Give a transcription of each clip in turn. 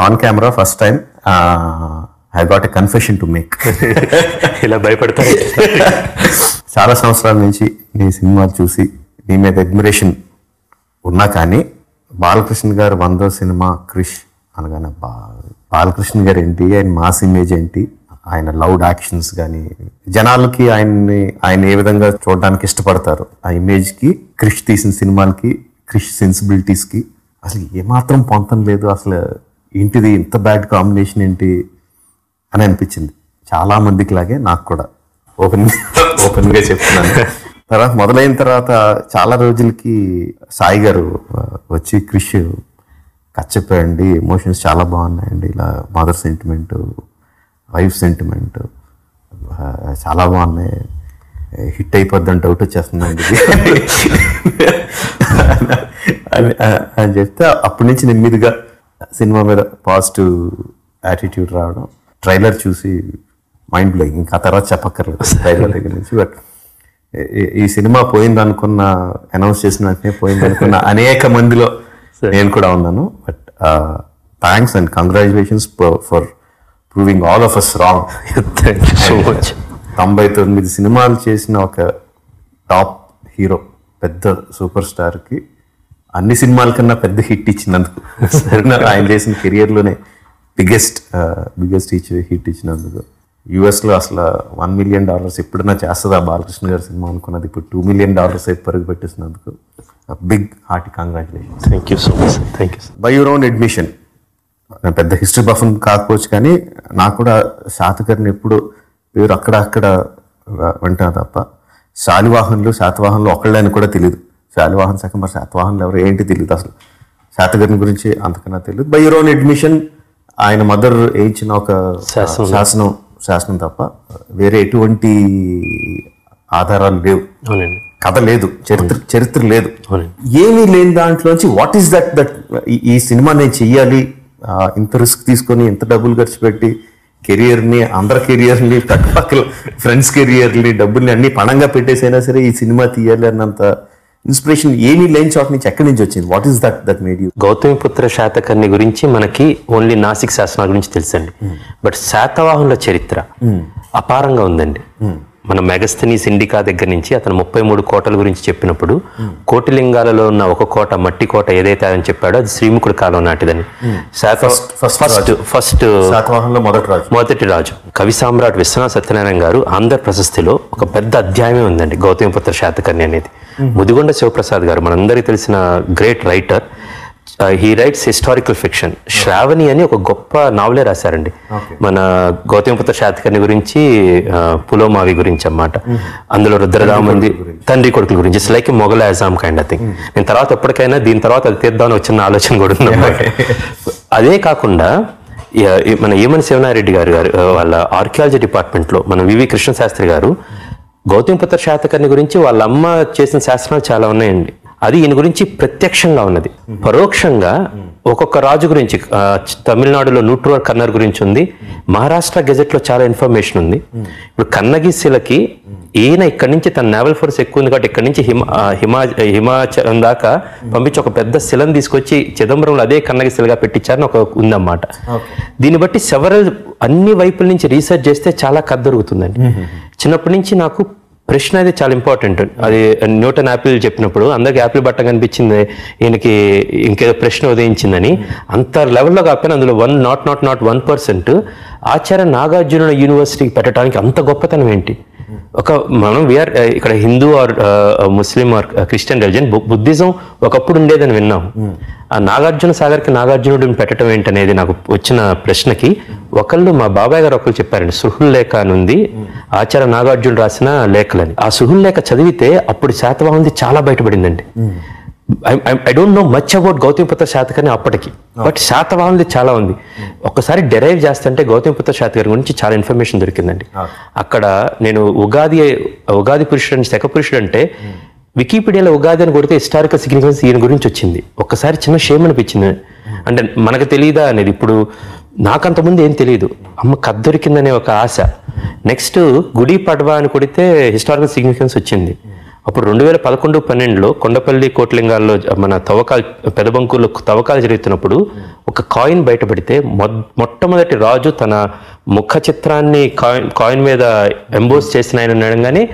On camera first time I got a confession to make. ఇలా భయపడతారు. చాలా సంవత్సరాల నుంచి నీ సినిమాలు చూసి నీ మీద అడ్మిరేషన్ ఉన్నా కానీ బాలకృష్ణ గారు 100వ సినిమా క్రిష్ అనగానే బాలకృష్ణ గారు ఏంటి, ఆయన మాస్ ఇమేజ్ ఏంటి, ఆయన లౌడ్ యాక్షన్స్ కానీ జనాలకి ఆయన ఏ విధంగా చూడడానికి ఇష్టపడతారు, ఆ ఇమేజ్కి క్రిష్ తీసిన సినిమాలకి క్రిష్ సెన్సిబిలిటీస్కి అసలు ఏమాత్రం పొంతం లేదు. అసలు ఏంటిది ఇంత బ్యాడ్ కాంబినేషన్ ఏంటి అని అనిపించింది చాలా మందికి లాగే నాకు కూడా. ఓపెన్గా చెప్తున్నాను. తర్వాత మొదలైన తర్వాత చాలా రోజులకి సాయి గారు వచ్చి క్రిష్ కథ చెప్పాయండి, ఎమోషన్స్ చాలా బాగున్నాయండి, ఇలా మదర్ సెంటిమెంట్, వైఫ్ సెంటిమెంట్ చాలా బాగున్నాయి, హిట్ అయిపోద్దని డౌట్ వచ్చేస్తుందండి అని చెప్తే అప్పటి నుంచి నెమ్మదిగా సినిమా మీద పాజిటివ్ యాటిట్యూడ్ రావడం. ట్రైలర్ చూసి మైండ్ బ్లోయింగ్, ఇంకా తర్వాత చెప్పక్కర్లేదు ట్రైలర్ దగ్గర నుంచి. బట్ ఈ సినిమా పోయింది అనుకున్న, అనౌన్స్ చేసిన వెంటనే పోయింది అనుకున్న అనేక మందిలో నేను కూడా ఉన్నాను. But thanks and congratulations for proving all of us wrong. 99 సినిమాలు చేసిన ఒక టాప్ హీరో, పెద్ద సూపర్ స్టార్కి అన్ని సినిమాల కన్నా పెద్ద హిట్ ఇచ్చినందుకు, ఆయన చేసిన కెరియర్లోనే బిగ్గెస్ట్ హిట్ ఇచ్చినందుకు, యుఎస్లో అసలు $1 million ఎప్పుడైనా చేస్తుందా బాలకృష్ణ గారి సినిమా అనుకున్నది ఇప్పుడు $2 million పరుగు పెట్టిస్తున్నందుకు big hearty congratulations. Thank you so much. Thank you. By your own admission, నేను పెద్ద హిస్టరీ బఫన్ కాకపోవచ్చు కానీ నాకు కూడా శాతకర్ణి ఎప్పుడు పేరు అక్కడ వింటాను తప్ప శాతవాహనులు ఒకళ్ళని కూడా తెలియదు. శాలివాహన్ శాఖ మరి శాతవాహనులు ఎవరు ఏంటి తెలియదు, అసలు శాతకర్ణి గురించి అంతకన్నా తెలియదు. బై యువర్ ఓన్ అడ్మిషన్ ఆయన మదర్ వేయించిన ఒక శాసనం తప్ప వేరే ఎటువంటి ఆధారాలు లేవు, కథ లేదు, చరిత్ర లేదు, ఏమీ లేని దాంట్లోంచి వాట్ ఈస్ దట్ ఈ సినిమా నేను చెయ్యాలి, ఇంత రిస్క్ తీసుకొని ఇంత డబ్బులు ఖర్చు పెట్టి కెరియర్ని, అందరి కెరియర్ని, పక్కపక్కల ఫ్రెండ్స్ కెరియర్ని, డబ్బుల్ని అన్ని పణంగా పెట్టేసైనా సరే ఈ సినిమా తీయాలి అన్నంత ఇన్స్పిరేషన్ ఏమీ లేని చోట నుంచి ఎక్కడి నుంచి వచ్చింది? What is that made you? Gautamiputra Satakarni గురించి మనకి ఓన్లీ నాసిక్ శాసనాల గురించి తెలుసండి. బట్ శాతవాహనుల చరిత్ర అపారంగా ఉందండి. మన మెగస్థనీస్ ఇండికా దగ్గర నుంచి అతను 33 కోటల గురించి చెప్పినప్పుడు కోటిలింగాలలో ఉన్న ఒక కోట, మట్టి కోట ఏదైతే అని చెప్పాడో అది శ్రీముఖుడి కాలం నాటిదని. ఫస్ట్ మొదటి రాజు కవి సామ్రాట్ విశ్వనాథ సత్యనారాయణ గారు ఆంధ్ర ప్రశస్తిలో ఒక పెద్ద అధ్యాయమే ఉందండి గౌతమిపుత్ర శాతకర్ణి అనేది. ముదిగొండ శివప్రసాద్ గారు మనందరికీ తెలిసిన great writer, he writes historical fiction. Sravani అని ఒక గొప్ప నావలే రాశారండి మన గౌతమిపుత్ర శాతకర్ణి గురించి, పులోమావి గురించి అన్నమాట. అందులో రుద్రరామంది తండ్రి కొడుకుల గురించి, it's like Mughal Azam kind of thing. నేను తర్వాత ఎప్పటికైనా దీని తర్వాత అది తీద్దామని వచ్చిన ఆలోచన కూడా ఉందన్నమాట. అదే కాకుండా మన ఈమని శివనారెడ్డి గారు వాళ్ళ ఆర్కియాలజీ డిపార్ట్మెంట్లో మన వివి కృష్ణ శాస్త్రి గారు గౌతమిపుత్ర శాతకర్ణి గురించి వాళ్ళ అమ్మ చేసిన శాస్త్రాలు చాలా ఉన్నాయండి. అది ఈయన గురించి ప్రత్యక్షంగా ఉన్నది. పరోక్షంగా ఒక్కొక్క రాజు గురించి, తమిళనాడులో నూట్రువర్ కన్నర్ గురించి ఉంది, మహారాష్ట్ర గెజెట్లో చాలా ఇన్ఫర్మేషన్ ఉంది. ఇప్పుడు కన్నగి శిలకి ఈయన ఇక్కడి నుంచి తన నేవల్ ఫోర్స్ ఎక్కువ ఉంది కాబట్టి ఇక్కడి నుంచి హిమాచలం దాకా పంపించి ఒక పెద్ద శిలను తీసుకొచ్చి చిదంబరంలో అదే కన్నగి శిలగా పెట్టించారని ఒక ఉందన్నమాట. దీన్ని బట్టి అన్ని వైపుల నుంచి రీసెర్చ్ చేస్తే చాలా కథ దొరుకుతుందండి. చిన్నప్పటి నుంచి నాకు ప్రశ్న అది చాలా ఇంపార్టెంట్. అది న్యూటన్ యాపిల్ చెప్పినప్పుడు అందరికి యాపిల్ బట్ట కనిపించింది, ఈయనకి ఇంకేదో ప్రశ్న ఉదయించిందని. అంత లెవెల్లో కాకపోయినా అందులో 1% ఆచార్య నాగార్జున యూనివర్సిటీకి పెట్టడానికి అంత గొప్పతనం ఏంటి? మనం వీఆర్ ఇక్కడ Hindu or Muslim or Christian religion, Buddhism ఒకప్పుడు ఉండేదని విన్నాం. ఆ నాగార్జున సాగర్కి నాగార్జునుడిని పెట్టడం ఏంటనేది నాకు వచ్చిన ప్రశ్నకి మా బాబాయ్ గారు ఒకరు చెప్పారండి, సుహుల్ లేఖ అని ఉంది, ఆచార్య నాగార్జున రాసిన లేఖలని. ఆ సుహుల్ లేఖ చదివితే అప్పుడు శాతవాహనుది చాలా బయటపడిందండి. I don't know much about Gautamiputra Satakarni అప్పటికి, బట్ శాతవాహనుది చాలా ఉంది. ఒక్కసారి డెరైవ్ చేస్తుంటే గౌతమిపుత్ర శాతకర్ణి గురించి చాలా ఇన్ఫర్మేషన్ దొరికిందండి. అక్కడ నేను ఉగాది పురుషుడు, శక పురుషుడు అంటే వికీపీడియాలో ఉగాది అని కొడితే హిస్టారికల్ సిగ్నిఫికెన్స్ ఈయన గురించి వచ్చింది. ఒక్కసారి చిన్న షేమ్ అనిపించింది, అంటే మనకు తెలియదా అనేది. ఇప్పుడు నాకంతకుముందు ఏం తెలియదు, అమ్మ కథ దొరికిందనే ఒక ఆశ. నెక్స్ట్ గుడి పడ్వా అని కొడితే హిస్టారికల్ సిగ్నిఫికెన్స్ వచ్చింది. అప్పుడు 2011-12లో కొండపల్లి కోట్లింగాల్లో మన పెదబంకుల్లో తవ్వకాలు జరుగుతున్నప్పుడు ఒక కాయిన్ బయటపడితే మొట్టమొదటి రాజు తన ముఖ చిత్రాన్ని కాయిన్ మీద ఎంబోస్ చేసిన ఆయన అనగానే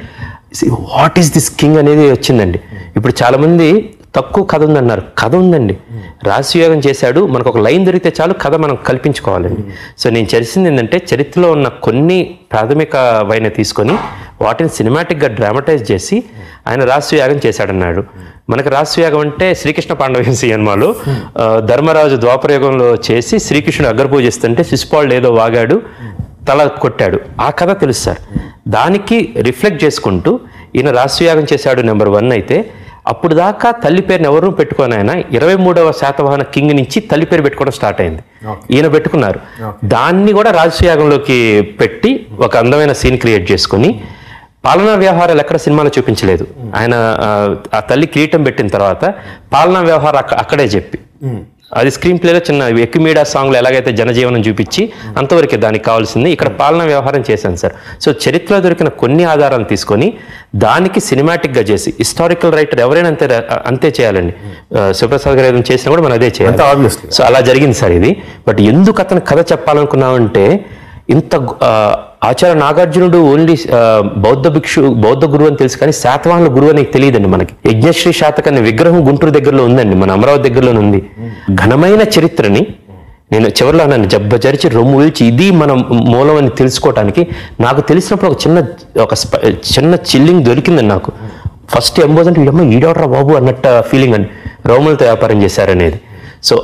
వాట్ ఈస్ దిస్ కింగ్ అనేది వచ్చిందండి. ఇప్పుడు చాలామంది తక్కువ కథ ఉందన్నారు, కథ ఉందండి, రాశియోగం చేశాడు, మనకు ఒక లైన్ దొరికితే చాలు కథ మనం కల్పించుకోవాలండి. సో నేను చేసింది ఏంటంటే చరిత్రలో ఉన్న కొన్ని ప్రాథమికమైన తీసుకొని వాటిని సినిమాటిక్గా డ్రామటైజ్ చేసి ఆయన రాశియాగం చేశాడన్నాడు. మనకు రాశియాగం అంటే శ్రీకృష్ణ పాండవ సినిమాలో ధర్మరాజు ద్వాపరయుగంలో చేసి శ్రీకృష్ణుడు అగ్రపూజిస్తుంటే శిశుపాలుడు ఏదో వాగాడు, తల కొట్టాడు, ఆ కథ తెలుసు సార్. దానికి రిఫ్లెక్ట్ చేసుకుంటూ ఈయన రాశియాగం చేశాడు నెంబర్ 1 అయితే, అప్పుడు దాకా తల్లి పేరుని ఎవరు పెట్టుకొని ఆయన 23వ శాతవాహన కింగ్ నుంచి తల్లి పేరు పెట్టుకోవడం స్టార్ట్ అయింది. ఈయన పెట్టుకున్నారు. దాన్ని కూడా రాజసూయాగంలోకి పెట్టి ఒక అందమైన సీన్ క్రియేట్ చేసుకుని పాలనా వ్యవహారాలు ఎక్కడ సినిమాలో చూపించలేదు. ఆయన ఆ తల్లి కిరీటం పెట్టిన తర్వాత పాలనా వ్యవహారం అక్కడే చెప్పి అది స్క్రీన్ ప్లేలో చిన్న ఎక్కిమీడా సాంగ్లో ఎలాగైతే జనజీవనం చూపించి అంతవరకే దానికి కావాల్సింది. ఇక్కడ పాలనా వ్యవహారం చేశాను సార్. సో చరిత్రలో దొరికిన కొన్ని ఆధారాలు తీసుకొని దానికి సినిమాటిక్గా చేసి హిస్టారికల్ రైటర్ ఎవరైనా అంతే చేయాలండి. శివప్రసాద్ గారు ఏదైనా చేసినా కూడా మనం అదే చేయాలి. సో అలా జరిగింది సార్ ఇది. బట్ ఎందుకు అతను కథ చెప్పాలనుకున్నామంటే ఇంత ఆచార్య నాగార్జునుడు ఓన్లీ బౌద్ధ గురువు అని తెలుసు, కానీ శాతవాహనుల గురువు అని తెలియదండి మనకి. యజ్ఞశ్రీ శాతక అనే విగ్రహం గుంటూరు దగ్గరలో ఉందండి, మన అమరావతి దగ్గరలోనే ఉంది. ఘనమైన చరిత్రని నేను చివరిలో నన్ను జబ్బజరిచి రొమ్ము విల్చి ఇది మన మూలం అని తెలుసుకోవటానికి నాకు తెలిసినప్పుడు ఒక చిన్న చిల్లింగ్ దొరికిందండి నాకు. ఫస్ట్ ఎంబోజ్ అంటే వీడమ్మ ఈడవడరా బాబు అన్నట్టు ఫీలింగ్ అండి, రోములతో వ్యాపారం చేశారనేది. సో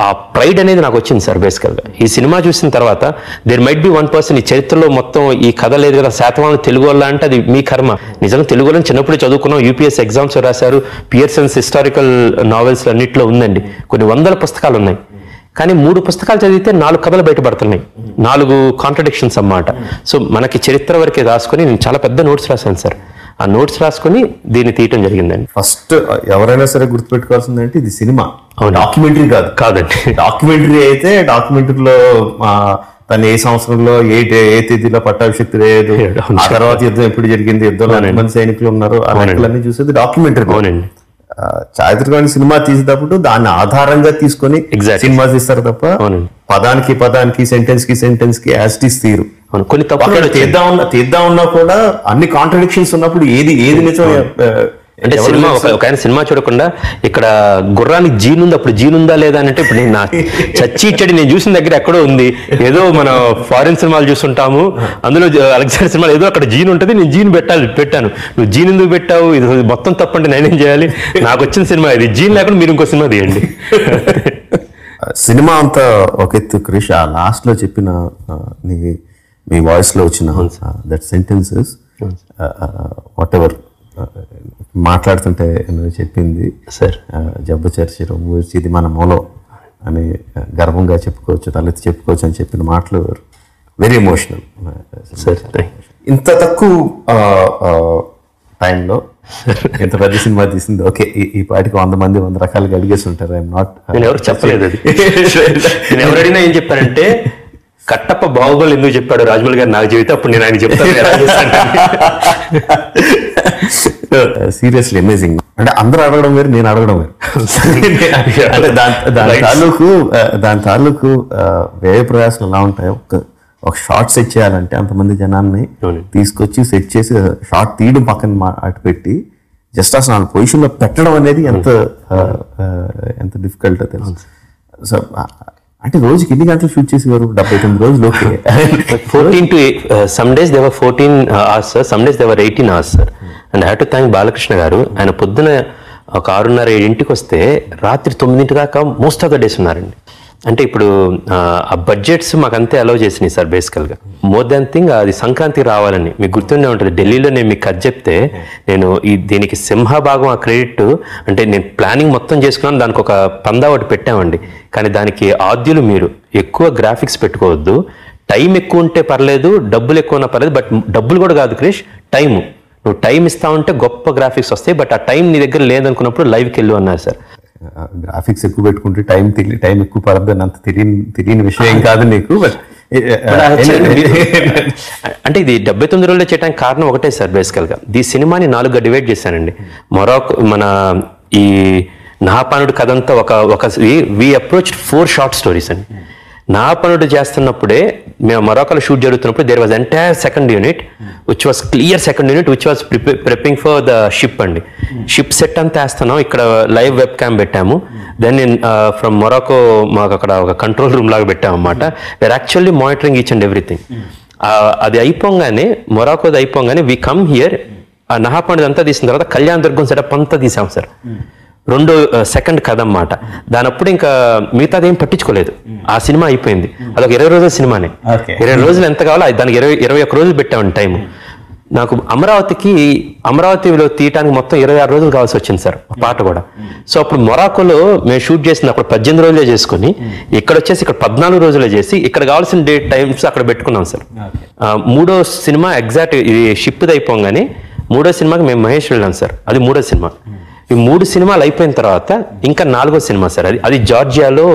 ఆ ప్రైడ్ అనేది నాకు వచ్చింది సార్. బేసికల్గా ఈ సినిమా చూసిన తర్వాత దేర్ మైట్ బి 1% ఈ చరిత్రలో మొత్తం ఈ కథ లేదు కదా, శాతవాహనులు తెలుగు వాళ్ళ అంటే అది మీ కర్మ. నిజంగా తెలుగు వాళ్ళని చిన్నప్పుడు చదువుకున్నాం, యూపీఎస్ ఎగ్జామ్స్ రాశారు, పియర్సన్స్ హిస్టారికల్ నావెల్స్ అన్నింటిలో ఉందండి. కొన్ని వందల పుస్తకాలు ఉన్నాయి, కానీ 3 పుస్తకాలు చదివితే 4 కథలు బయటపడుతున్నాయి, 4 కాంట్రడిక్షన్స్ అన్నమాట. సో మనకి చరిత్ర వరకే రాసుకొని నేను చాలా పెద్ద నోట్స్ రాశాను సార్. ఆ నోట్స్ రాసుకొని దీన్ని తీయటం జరిగిందండి. ఫస్ట్ ఎవరైనా సరే గుర్తుపెట్టుకోవాల్సిందంటే ఇది సినిమా, డాక్యుమెంటరీ కాదండి. డాక్యుమెంటరీ అయితే డాక్యుమెంటరీలో తను ఏ సంవత్సరంలో ఏ తేదీలో పట్టాభిషక్తి లేదు, ఆ తర్వాత యుద్ధం ఎప్పుడు జరిగింది, యుద్ధంలో ఎంతమంది సైనికులు ఉన్నారు, ఆ లెక్కలన్నీ చూసేది డాక్యుమెంటరీ. అవునండి. చారిత్రకమైన సినిమా తీసేటప్పుడు దాన్ని ఆధారంగా తీసుకొని సినిమా తీస్తారు తప్ప పదానికి సెంటెన్స్ కి యాస్టిస్ తీరు. కొన్ని తప్పులు తీద్దాం ఉన్నా కూడా అన్ని కాంట్రడిక్షన్స్ ఉన్నప్పుడు ఏది నిజం అంటే సినిమా ఒక ఆయన సినిమా చూడకుండా ఇక్కడ గుర్రానికి జీన్ ఉంది, అప్పుడు జీన్ ఉందా లేదా అంటే ఇప్పుడు నేను చచ్చి ఇచ్చడి నేను చూసిన దగ్గర ఎక్కడో ఉంది. ఏదో మన ఫారిన్ సినిమాలు చూస్తుంటాము, అందులో అలెగ్జాండర్ సినిమాలు ఏదో అక్కడ జీన్ ఉంటుంది, నేను జీన్ పెట్టాను, నువ్వు జీన్ ఎందుకు పెట్టావు, ఇది మొత్తం తప్పంటే నేనేం చేయాలి, నాకు వచ్చిన సినిమా ఇది, జీన్ లేకుండా మీరు ఇంకో సినిమా తీయండి. సినిమా అంతా ఒక ఎత్తు క్రిష్, ఆ లాస్ట్ లో చెప్పిన మీ వాయిస్ లో వచ్చిన దట్ సెంటెన్సెస్ వాట్ ఎవర్ మాట్లాడుతుంటే చెప్పింది సార్, జబ్బు చర్చి రొమ్ము ఇది మన మూలం అని గర్వంగా చెప్పుకోవచ్చు, తలెత్తి చెప్పుకోవచ్చు అని చెప్పిన మాటలు వెరీ ఎమోషనల్ సార్. ఇంత తక్కువ టైంలో ఎంత పెద్ద సినిమా తీసింది. ఓకే, ఈ పాటికి 100 మంది 100 రకాలుగా అడిగేసి ఉంటారు. ఐఎమ్ నాట్, నేను ఎవరు చెప్పలేదు అది. నేను ఎవరైనా ఏం చెప్పానంటే కట్టప్ప బాహుబలి ఎందుకు చెప్పాడు రాజమౌళి గారు నాకు చెబితే అప్పుడు నేను ఆయన చెప్తాను. Seriously amazing. అంటే అందరూ అడగడం వేరు, నేను అడగడం వేరు. దాని తాలూకు వ్యయ ప్రయాసాలు ఎలా ఉంటాయో, ఒక షార్ట్ సెట్ చేయాలంటే అంతమంది జనాన్ని తీసుకొచ్చి సెట్ చేసి షార్ట్ తీయడం పక్కన అటు పెట్టి జస్ట్ అసలు ఆ పొజిషన్ లో పెట్టడం అనేది ఎంత డిఫికల్ట్ తెలుసు. సో అంటే రోజుకి ఎన్ని గంటలు షూట్ చేసేవారు? 79 రోజులు. Okay, 14 to some days they were 14 hours sir, some days they were 18 hours sir. And I have to thank Balakrishna గారు. ఆయన పొద్దున ఒక 6:30-7 వస్తే రాత్రి 9 దాకా మోస్ట్ ఆఫ్ ద డేస్ ఉన్నారండి. అంటే ఇప్పుడు ఆ బడ్జెట్స్ మాకు అంతే అలౌ చేసినాయి సార్. బేసికల్గా మోర్ దాన్ థింగ్ అది సంక్రాంతికి రావాలని మీకు గుర్తుండే ఉంటుంది. ఢిల్లీలో నేను మీకు కథ చెప్తే నేను దీనికి సింహభాగం ఆ క్రెడిట్ అంటే నేను ప్లానింగ్ మొత్తం చేసుకున్నాను, దానికి ఒక పందా ఒకటి పెట్టామండి. కానీ దానికి ఆద్యులు మీరు ఎక్కువ గ్రాఫిక్స్ పెట్టుకోవద్దు, టైం ఎక్కువ ఉంటే పర్లేదు, డబ్బులు ఎక్కువ ఉన్నా పర్లేదు, బట్ డబ్బులు కూడా కాదు క్రిష్, టైము. నువ్వు టైం ఇస్తా ఉంటే గొప్ప గ్రాఫిక్స్ వస్తాయి, బట్ ఆ టైం నీ దగ్గర లేదనుకున్నప్పుడు లైవ్కి వెళ్ళు అన్నారు సార్. గ్రాఫిక్స్ ఎక్కువ పెట్టుకుంటే టైం ఎక్కువ పడద్దని అంత తెలియని విషయం కాదు నీకు. బట్ అంటే ఇది 79 రోజుల్లో చేయడానికి కారణం ఒకటే సార్. బేసికల్గా ఈ సినిమాని 4గా డివైడ్ చేశానండి. మొరాకో మన ఈ నాహపానుడు కథ అంతా ఒక వి అప్రోచ్ 4 షార్ట్ స్టోరీస్ అండి. నాహపానుడు చేస్తున్నప్పుడే మేము మొరాకోలో షూట్ జరుగుతున్నప్పుడు there was entire second unit which was clear second unit which was preparing for the ship అండి. షిప్ సెట్ అంతా వేస్తున్నాం, ఇక్కడ లైవ్ వెబ్ క్యామ్ పెట్టాము. దెన్ ఫ్రమ్ మొరాకో మాకు అక్కడ ఒక కంట్రోల్ రూమ్ లాగా పెట్టాము అనమాట. We are actually monitoring each and everything. అది అయిపోగానే మొరాకోది అయిపోగానే వి కమ్ హియర్. ఆ నాహపానుడు అంతా తీసిన తర్వాత కళ్యాణ దుర్గం సెటప్ అంతా తీసాం సార్. 2 సెకండ్ కథ అన్నమాట. దానప్పుడు ఇంకా మిగతాది ఏం పట్టించుకోలేదు. ఆ సినిమా అయిపోయింది. అదొక 20 రోజుల సినిమానే. 20 రోజులు ఎంత కావాలో దానికి 21 రోజులు పెట్టామండి టైం. నాకు అమరావతిలో తీయటానికి మొత్తం 26 రోజులు కావాల్సి వచ్చింది సార్, పాట కూడా. సో అప్పుడు మొరాకోలో మేము షూట్ చేసింది అప్పుడు 18 రోజులే చేసుకుని, ఇక్కడ వచ్చేసి ఇక్కడ 14 రోజులే చేసి, ఇక్కడ కావాల్సిన టైమ్స్ అక్కడ పెట్టుకున్నాం సార్. 3వ సినిమా ఎగ్జాక్ట్ ఇది షిప్ది అయిపోగానే 3వ సినిమాకి మేము మహేష్ వెళ్ళాం సార్. అది 3వ సినిమా. ఈ 3 సినిమాలు అయిపోయిన తర్వాత ఇంకా 4వ సినిమా సార్. అది జార్జియాలో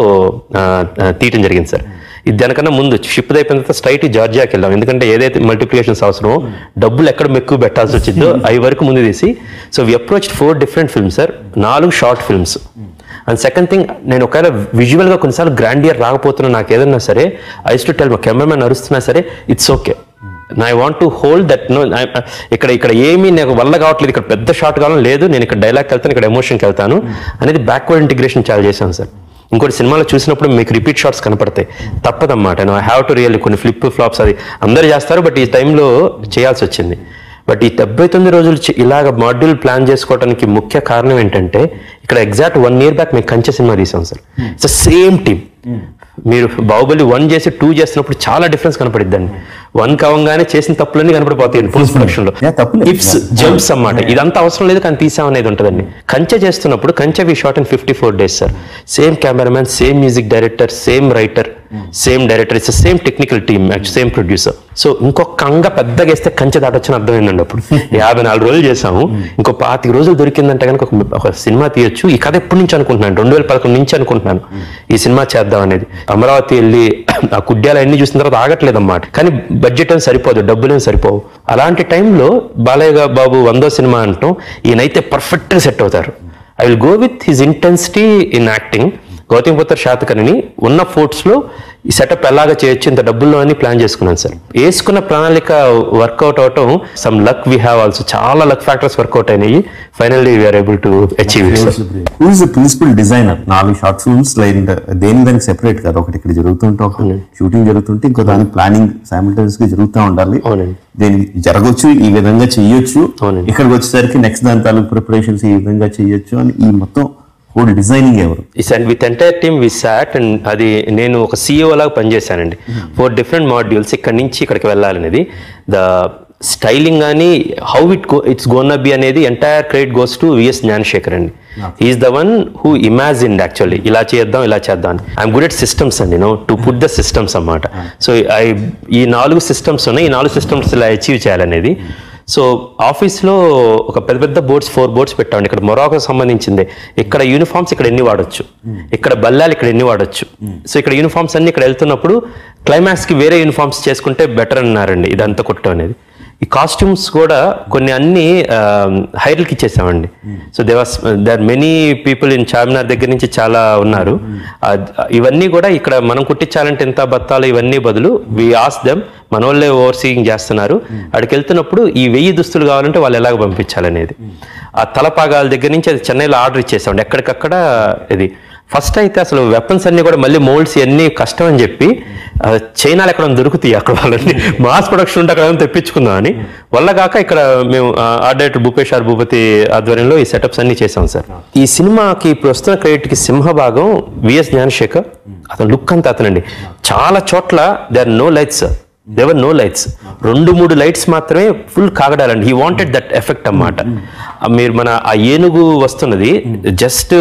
తీయటం జరిగింది సార్. ఇది దానికన్నా ముందు షిప్ అయిపోయిన తర్వాత స్ట్రైట్ జార్జియాకి వెళ్ళాం. ఎందుకంటే ఏదైతే మల్టిప్లికేషన్స్ అవసరమో, డబ్బులు ఎక్కడ ఎక్కువ పెట్టాల్సి వచ్చిందో అవి వరకు ముందు తీసి. So we approach 4 different films sir, 4 short films. And second thing, నేను ఒకవేళ విజువల్గా కొన్నిసార్లు గ్రాండియర్ రాకపోతున్నా, నాకు ఏదన్నా సరే ఐ యూస్ టు టెల్ మా కెమెరామెన్ అరుస్తున్నా సరే it's okay, I want to hold that. No ఇక్కడ ఏమీ నాకు వల్ల కావట్లేదు, ఇక్కడ పెద్ద షార్ట్ కావాలని లేదు, నేను ఇక్కడ డైలాగ్కి వెళ్తాను, ఇక్కడ ఎమోషన్కి వెళ్తాను అనేది బ్యాక్వర్డ్ ఇంటిగ్రేషన్ చాలా చేశాను సార్. ఇంకోటి సినిమాలో చూసినప్పుడు మీకు రిపీట్ షాట్స్ కనపడతాయి, తప్పదన్నమాట. ఐ హ్యావ్ టు రియల్లీ కొన్ని ఫ్లిప్ ఫ్లాప్స్ అది అందరూ చేస్తారు, బట్ ఈ టైంలో చేయాల్సి వచ్చింది. బట్ ఈ 79 రోజులు ఇలాగ మాడ్యూల్ ప్లాన్ చేసుకోవడానికి ముఖ్య కారణం ఏంటంటే, ఇక్కడ ఎగ్జాక్ట్ 1 year బ్యాక్ మేము కంచె సినిమా తీసాం సార్. It's same team. మీరు బాహుబలి 1 చేసి 2 చేస్తున్నప్పుడు చాలా డిఫరెన్స్ కనపడిద్దండి. 1 కావంగానే చేసిన తప్పులన్నీ కనపడిపోతాయి పోస్ట్ ప్రొడక్షన్ లో, టిప్స్ జంప్స్ అన్నమాట. ఇదంతా అవసరం లేదు కానీ తీసామనేది ఉంటుందండి. కంచె చేస్తున్నప్పుడు Kanche we shot in 54 days sir. Same cameraman, same music director, same writer, same director, it's same technical team, same producer. So ఇంకొక అంగ పెద్దగా వేస్తే కంచె దాటొచ్చని అర్థమైందండి. అప్పుడు 54 రోజులు చేసాము, ఇంకో 25 రోజులు దొరికిందంటే కనుక ఒక సినిమా తీయొచ్చు. ఈ కథ ఎప్పటి నుంచి అనుకుంటున్నాను, 2011 నుంచి అనుకుంటున్నాను ఈ సినిమా చేద్దాం అనేది. అమరావతి వెళ్ళి ఆ కుడ్యాలు అన్ని చూసిన తర్వాత ఆగట్లేదు అన్నమాట. కానీ బడ్జెట్ ఏం సరిపోదు, డబ్బులేం సరిపోవు. అలాంటి టైంలో బాలయ్య బాబు 100వ సినిమా అంటాం, ఈయనైతే పర్ఫెక్ట్గా సెట్ అవుతారు. I will go with his intensity in acting. Gautamiputra శాతకర్ణిని ఉన్న ఫోర్ట్స్లో ఈ సెటప్ ఎలాగా చేయొచ్చు, ఇంత డబ్బుల్లో అని ప్లాన్ చేసుకున్నాను సార్. వేసుకున్న ప్రణాళిక వర్కౌట్ అవటం, some luck we have also, చాలా లక్ ఫ్యాక్టర్స్ వర్కౌట్ అయినాయి. Finally we are able to achieve it. Who is the principal designer? 4 short films దానికి సెపరేట్ కదా, ఒకటి ఇక్కడ జరుగుతుంటే ఒక షూటింగ్ జరుగుతుంటే ఇంకో దానికి ప్లానింగ్ సైమల్టేనియస్ గా జరుగుతూ ఉండాలి. దీనికి జరగచ్చు, ఈ విధంగా చెయ్యొచ్చు, ఇక్కడికి వచ్చేసరికి నెక్స్ట్ దాని తాలూకు ప్రిపరేషన్స్ ఈ విధంగా చెయ్యొచ్చు అని ఈ మొత్తం డిజైనింగ్ ఎవరు? With entire team we sat. And అది నేను ఒక CEO లాగా పనిచేశానండి. 4 డిఫరెంట్ మాడ్యూల్స్ ఇక్కడ నుంచి ఇక్కడికి వెళ్ళాలనేది. ద స్టైలింగ్ కానీ హౌ ఇట్స్ గోన్ బి అనేది entire credit goes to VS Gnanasekhar అండి. He is the one who imagined actually ఇలా చేద్దాం అని. ఐఎమ్ గుడ్ ఎట్ సిస్టమ్స్ అండి, టు పుట్ ద సిస్టమ్స్ అన్నమాట. సో ఈ 4 సిస్టమ్స్ ఉన్నాయి, ఈ 4 సిస్టమ్స్ ఇలా అచీవ్ చేయాలనేది. సో ఆఫీస్లో ఒక పెద్ద బోర్డ్స్ 4 బోర్డ్స్ పెట్టామండి. ఇక్కడ మొరాకోకు సంబంధించిందే. ఇక్కడ యూనిఫామ్స్ ఇక్కడ ఎన్ని వాడచ్చు, ఇక్కడ బల్లాలు ఇక్కడ ఎన్ని వాడచ్చు. సో ఇక్కడ యూనిఫామ్స్ అన్ని ఇక్కడ వెళ్తున్నప్పుడు క్లైమాక్స్కి వేరే యూనిఫామ్స్ చేసుకుంటే బెటర్ అన్నారండి. ఇదంతా కొట్టడం అనేది. ఈ కాస్ట్యూమ్స్ కూడా కొన్ని అన్ని హైర్లకి ఇచ్చేసామండి. So there many people in Charminar దగ్గర నుంచి చాలా ఉన్నారు. ఇవన్నీ కూడా ఇక్కడ మనం కుట్టించాలంటే ఎంత బత్తాలు ఇవన్నీ బదులు వి ఆస్ దెమ్, మన వాళ్ళే ఓవర్సీయింగ్ చేస్తున్నారు. అక్కడికి వెళ్తున్నప్పుడు ఈ 1000 దుస్తులు కావాలంటే వాళ్ళు ఎలాగ పంపించాలనేది. ఆ తలపాగాల దగ్గర నుంచి అది చెన్నైలో ఆర్డర్ ఇచ్చేసామండి. ఎక్కడికక్కడ ఇది ఫస్ట్ అయితే అసలు వెపన్స్ అన్ని కూడా మళ్ళీ మోల్డ్స్ అన్ని కష్టం అని చెప్పి చైనాలో ఎక్కడ దొరుకుతాయి, అక్కడ వాళ్ళని మాస్ ప్రొడక్షన్ ఉంటే అక్కడ తెప్పించుకుందాం అని వల్ల కాక ఇక్కడ మేము art director Bhupesh R Bhupathi ఆధ్వర్యంలో ఈ సెటప్స్ అన్ని చేసాం సార్. ఈ సినిమాకి ఇప్పుడు వస్తున్న క్రెడిట్కి సింహభాగం విఎస్ జ్ఞానశేఖర్. అతను లుక్ అంతా అతనండి. చాలా చోట్ల they are no lights, they were no lights, 2-3 lights మాత్రమే ఫుల్ కాగడాలండి. హీ వాంటెడ్ దట్ ఎఫెక్ట్ అన్నమాట. మీరు మన ఆ ఏనుగు వస్తున్నది జస్ట్